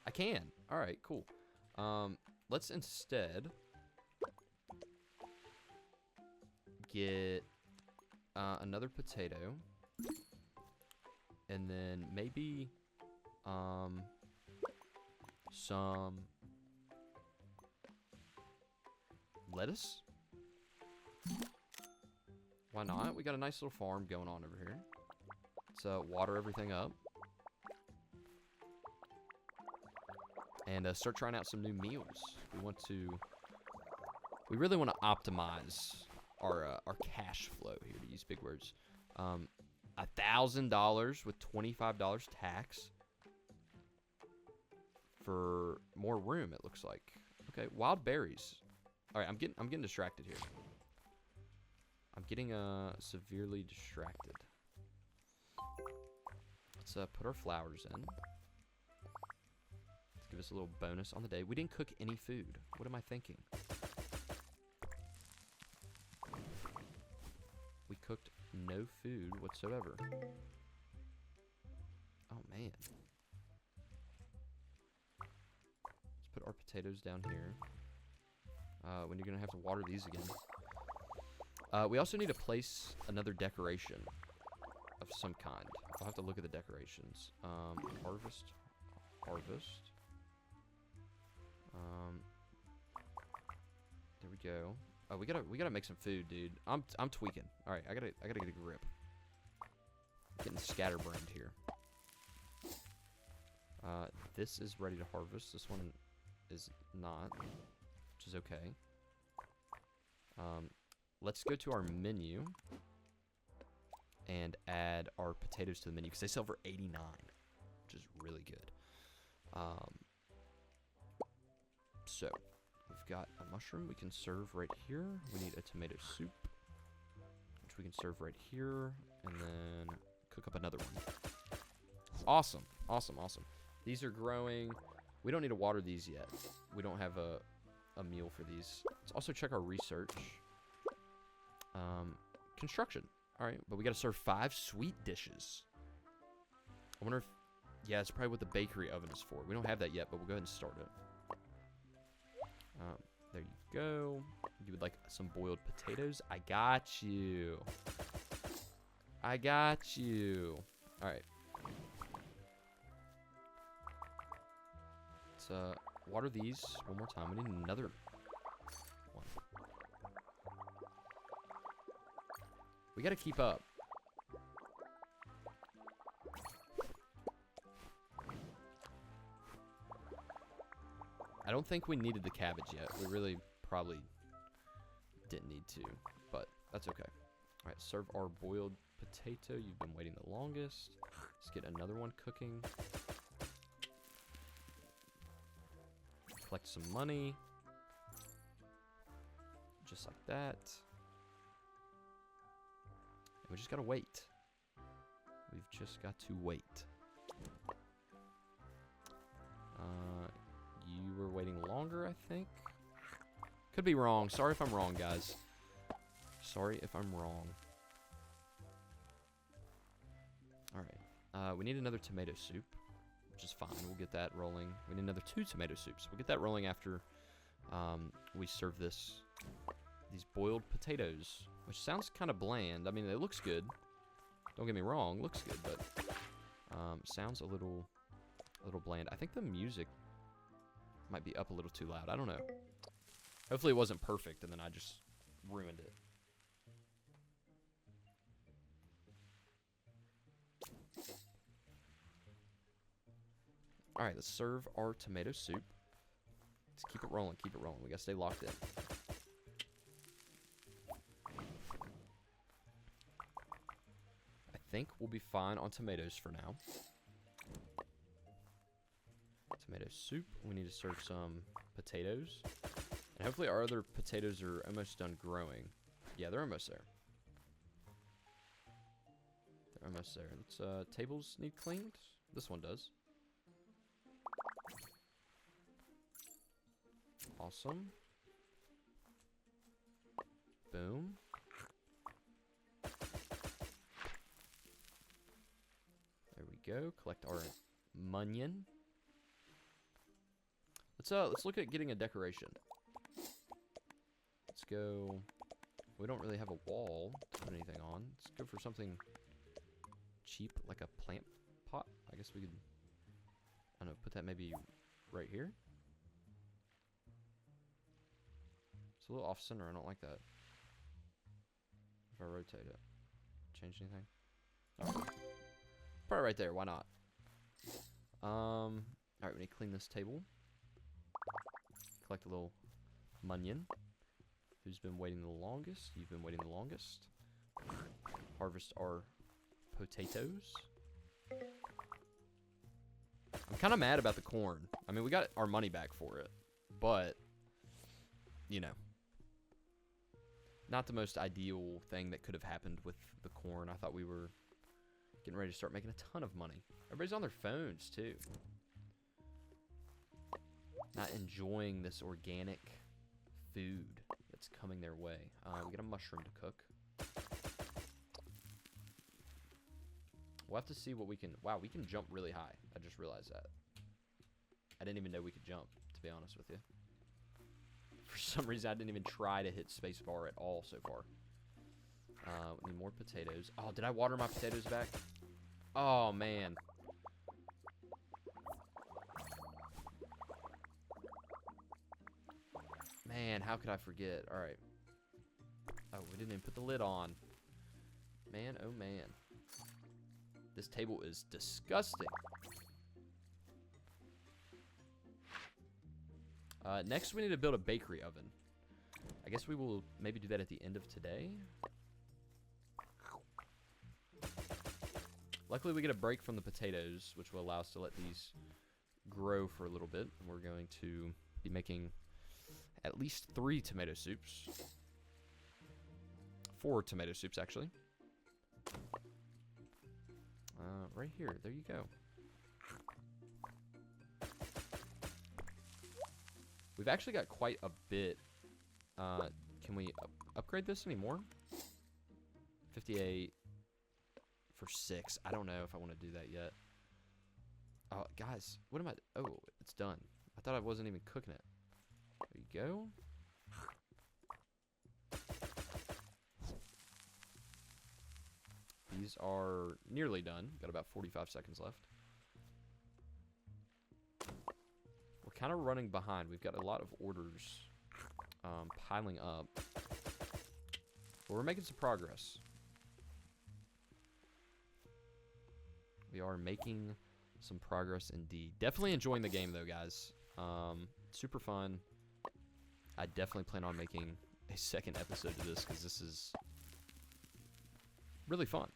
I can. Alright, cool. Let's instead get another potato. And then maybe some lettuce. Why not? We got a nice little farm going on over here. Let's water everything up. And start trying out some new meals. We really want to optimize our cash flow here, to use big words. $1,000 with $25 tax for more room, it looks like. Okay, wild berries. All right, I'm getting distracted here. I'm getting severely distracted. Let's put our flowers in. Let's give us a little bonus on the day. We didn't cook any food. What am I thinking? We cooked no food whatsoever. Oh, man. Let's put our potatoes down here. When you're going to have to water these again. We also need to place another decoration of some kind. I'll have to look at the decorations. Harvest. There we go. Oh, we gotta make some food, dude. I'm tweaking. All right, I gotta get a grip. I'm getting scatterbrained here. This is ready to harvest. This one is not, which is okay. Let's go to our menu and add our potatoes to the menu because they sell for $89, which is really good. So we've got a mushroom we can serve right here. We need a tomato soup, which we can serve right here, and then cook up another one. Awesome, awesome, awesome. These are growing. We don't need to water these yet. We don't have a meal for these. Let's also check our research. Construction. All right, but we got to serve 5 sweet dishes. I wonder if Yeah, it's probably what the bakery oven is for. We don't have that yet, but we'll go ahead and start it. There you go. You would like some boiled potatoes? I got you. I got you. All right. Let's water these one more time. We need another one. We got to keep up. I don't think we needed the cabbage yet. We really probably didn't need to, but that's okay. All right, serve our boiled potato. You've been waiting the longest. Let's get another one cooking. Collect some money. Just like that. And we just gotta wait. We've just got to wait. You were waiting longer, I think. Could be wrong. Sorry if I'm wrong, guys. Sorry if I'm wrong. Alright. We need another tomato soup, which is fine. We'll get that rolling. We need another 2 tomato soups. We'll get that rolling after we serve these boiled potatoes, which sounds kind of bland. I mean, it looks good. Don't get me wrong. Looks good, but sounds a little bland. I think the music might be up a little too loud. I don't know. Hopefully it wasn't perfect, and then I just ruined it. All right, let's serve our tomato soup. Let's keep it rolling, keep it rolling. We gotta stay locked in. I think we'll be fine on tomatoes for now. Tomato soup. We need to serve some potatoes. And hopefully our other potatoes are almost done growing. Yeah, they're almost there. They're almost there. Let's, tables need cleaned. This one does. Awesome. Boom. There we go. Collect our munion. Let's look at getting a decoration. Let's go. We don't really have a wall to put anything on. Let's go for something cheap, like a plant pot. I guess we could, I don't know, put that maybe right here. It's a little off center. I don't like that. If I rotate it, change anything? Oh. Put it right there. Why not? All right, we need to clean this table. Collect a little munion. Who's been waiting the longest? You've been waiting the longest. Harvest our potatoes. I'm kind of mad about the corn. I mean, we got our money back for it, but, you know, not the most ideal thing that could have happened with the corn. I thought we were getting ready to start making a ton of money. Everybody's on their phones, too. Not enjoying this organic food that's coming their way. We got a mushroom to cook. We'll have to see what we can... Wow, we can jump really high. I just realized that. I didn't even know we could jump, to be honest with you. For some reason, I didn't even try to hit spacebar at all so far. We need more potatoes. Oh, did I water my potatoes back? Oh, man. Man, how could I forget? All right. Oh, we didn't even put the lid on. Man, oh man. This table is disgusting. Next, we need to build a bakery oven. I guess we will maybe do that at the end of today. Luckily, we get a break from the potatoes, which will allow us to let these grow for a little bit. We're going to be making at least 3 tomato soups. 4 tomato soups, actually. Right here. There you go. We've actually got quite a bit. Can we upgrade this anymore? 58 for 6. I don't know if I want to do that yet. Guys, what am I? Oh, it's done. I thought I wasn't even cooking it. There you go. These are nearly done. Got about 45 seconds left. We're kind of running behind. We've got a lot of orders piling up. But we're making some progress. We are making some progress indeed. Definitely enjoying the game though, guys. Super fun. I definitely plan on making a second episode to this because this is really fun.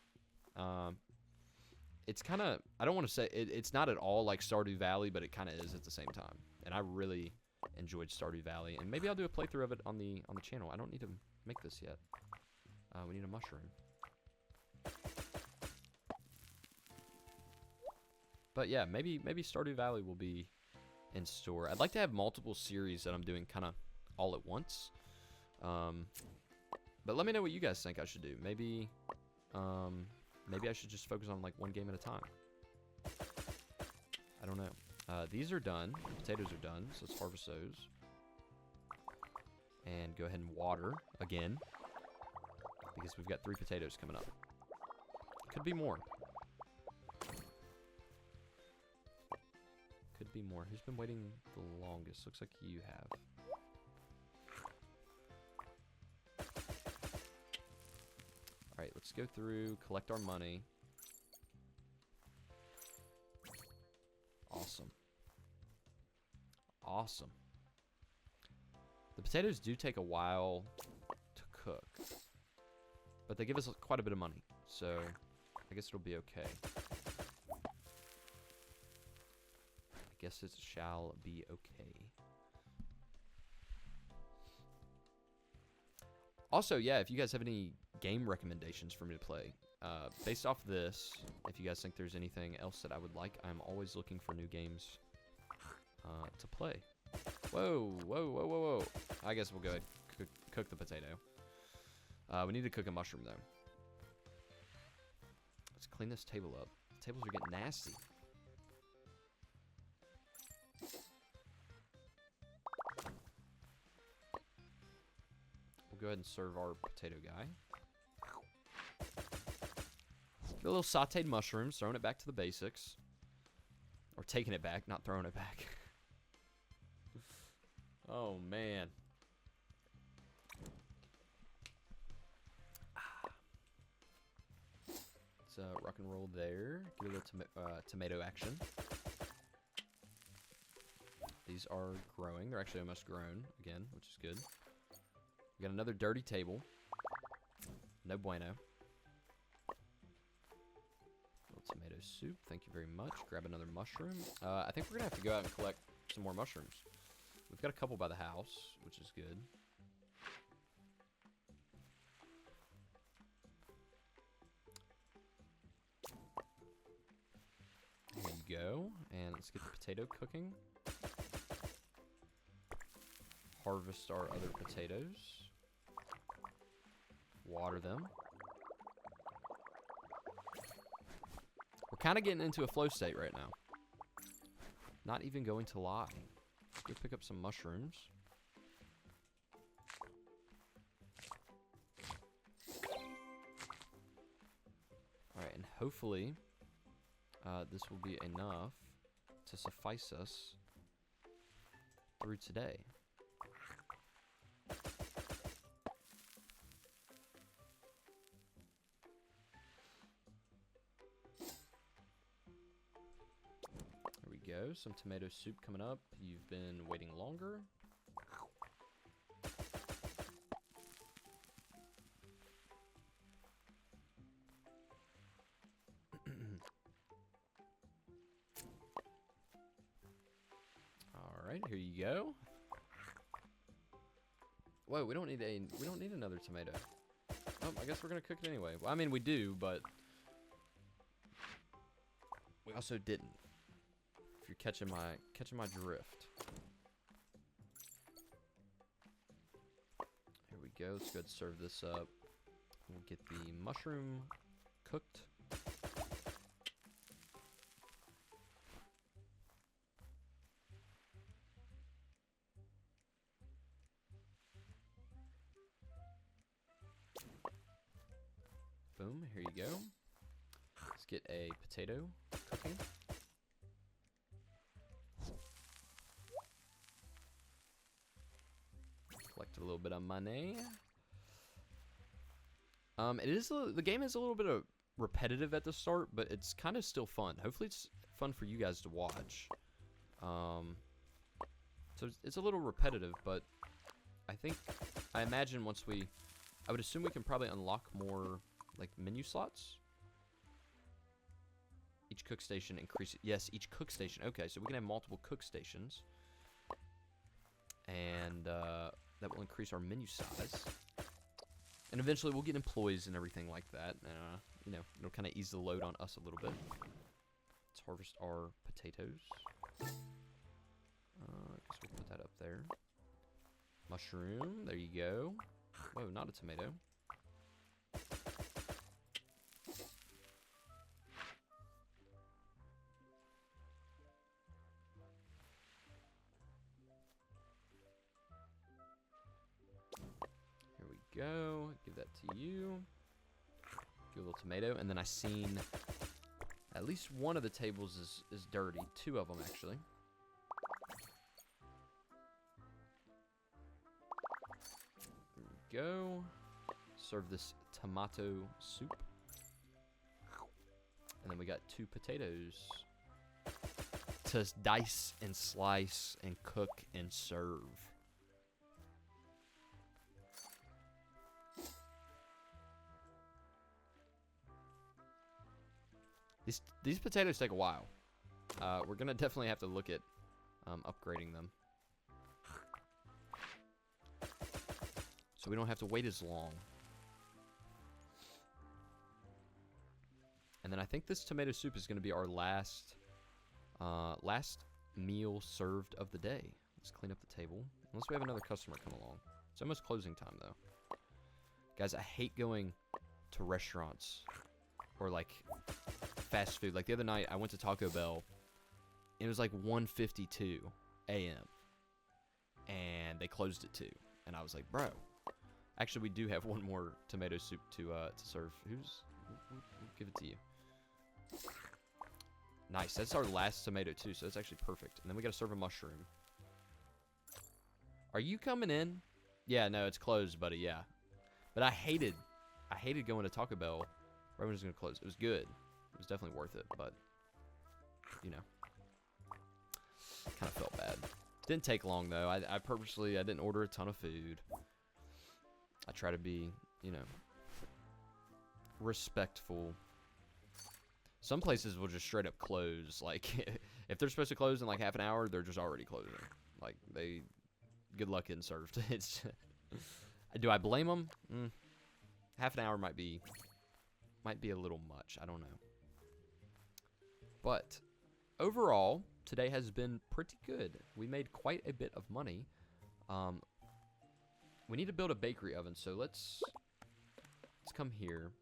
It's kind of, I don't want to say, it's not at all like Stardew Valley, but it kind of is at the same time. And I really enjoyed Stardew Valley. And maybe I'll do a playthrough of it on the channel. I don't need to make this yet. We need a mushroom. But yeah, maybe Stardew Valley will be in store. I'd like to have multiple series that I'm doing kind of all at once. But let me know what you guys think I should do. Maybe I should just focus on like one game at a time. I don't know. These are done. The potatoes are done, so let's harvest those. And go ahead and water again. Because we've got 3 potatoes coming up. Could be more. Could be more. Who's been waiting the longest? Looks like you have. Alright, let's go through, collect our money. Awesome. Awesome. The potatoes do take a while to cook. But they give us quite a bit of money. So, I guess it'll be okay. I guess it shall be okay. Also, yeah, if you guys have any game recommendations for me to play, based off this, if you guys think there's anything else that I would like, I'm always looking for new games to play. Whoa, whoa, whoa, whoa, whoa. I guess we'll go ahead and cook the potato. We need to cook a mushroom, though. Let's clean this table up. The tables are getting nasty. We'll go ahead and serve our potato guy. Get a little sauteed mushrooms, throwing it back to the basics. Or taking it back, not throwing it back. Oh, man. Let's rock and roll there. Get a little tomato action. These are growing. They're actually almost grown again, which is good. We got another dirty table. No bueno. Little tomato soup. Thank you very much. Grab another mushroom. I think we're going to have to go out and collect some more mushrooms. We've got a couple by the house, which is good. There you go. And let's get the potato cooking. Harvest our other potatoes. Water them. We're kind of getting into a flow state right now. Not even going to lie. Let's go pick up some mushrooms. Alright, and hopefully this will be enough to suffice us through today. There we go, some tomato soup coming up. You've been waiting longer. Alright, here you go. Whoa, we don't need another tomato. Oh, I guess we're gonna cook it anyway. Well, I mean we do, but we also didn't. If you're catching my drift. Here we go. Let's go ahead and serve this up. We'll get the mushroom cooked. here you go. Let's get a potato cooking. Collect a little bit of money. The game is a little bit of repetitive at the start, but it's kind of still fun. Hopefully it's fun for you guys to watch. So it's a little repetitive, but I imagine I would assume we can probably unlock more like menu slots. Each cook station increases. Yes, each cook station. Okay, so we can have multiple cook stations, and that will increase our menu size. And eventually we'll get employees and everything like that. You know, it'll kind of ease the load on us a little bit. Let's harvest our potatoes. I guess we'll put that up there. Mushroom, there you go. Whoa, not a tomato. Here we go. Give that to you. Give a little tomato, and then I seen at least one of the tables is dirty. 2 of them actually. There we go. Serve this tomato soup. And then we got 2 potatoes to dice and slice and cook and serve. These potatoes take a while. We're gonna definitely have to look at upgrading them, so we don't have to wait as long. And then I think this tomato soup is gonna be our last meal served of the day. Let's clean up the table, unless we have another customer come along. It's almost closing time though. Guys, I hate going to restaurants or like fast food. Like the other night I went to Taco Bell and it was like 1:52 a.m. and they closed at 2, and I was like, bro, actually we do have one more tomato soup to serve. We'll give it to you. Nice. That's our last tomato too, so that's actually perfect. And then we gotta serve a mushroom. Are you coming in? Yeah, no, it's closed, buddy. Yeah, but I hated going to Taco Bell right when it was gonna close. It was good. It was definitely worth it, but you know, kind of felt bad. Didn't take long though. I didn't order a ton of food. I try to be, you know, respectful. Some places will just straight up close. Like, if they're supposed to close in like half an hour, they're just already closing. Like, good luck getting served. Do I blame them? Half an hour might be a little much. I don't know. But overall, today has been pretty good. We made quite a bit of money. We need to build a bakery oven, so let's come here.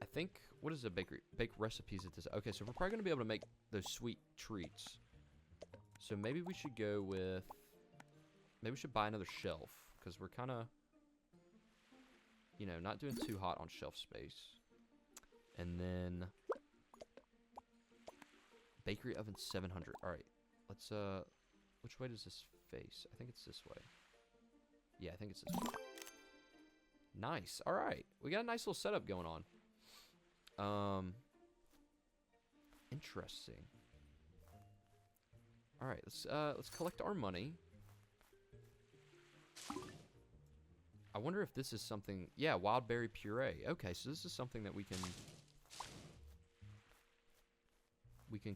I think, what is a bakery? Bake recipes at this. Okay, so we're probably going to be able to make those sweet treats. So maybe we should go with, maybe we should buy another shelf, because we're kind of, you know, not doing too hot on shelf space. And then bakery oven 700. All right, let's which way does this face? I think it's this way. Yeah, I think it's this way. Nice. All right, we got a nice little setup going on. Interesting. All right, let's collect our money. I wonder if this is something. Yeah, wild berry puree. Okay, so this is something that we can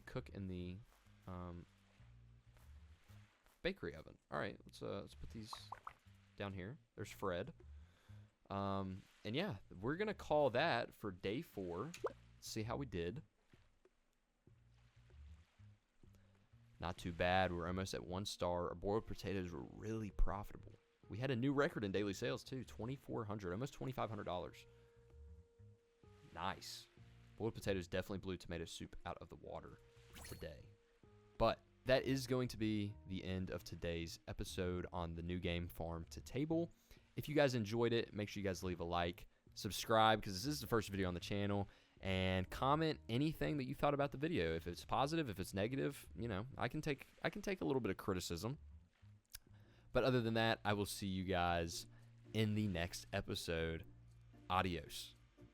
cook in the bakery oven. All right, let's put these down here. There's Fred. And yeah, we're gonna call that for day 4. See how we did. Not too bad. We're almost at 1 star. Our boiled potatoes were really profitable. We had a new record in daily sales too. $2,400, almost $2,500. Nice. Boiled potatoes definitely blew tomato soup out of the water today. But that is going to be the end of today's episode on the new game Farm to Table. If you guys enjoyed it, make sure you guys leave a like, subscribe because this is the first video on the channel, and comment anything that you thought about the video. If it's positive, if it's negative, you know, I can take a little bit of criticism. But other than that, I will see you guys in the next episode. Adios.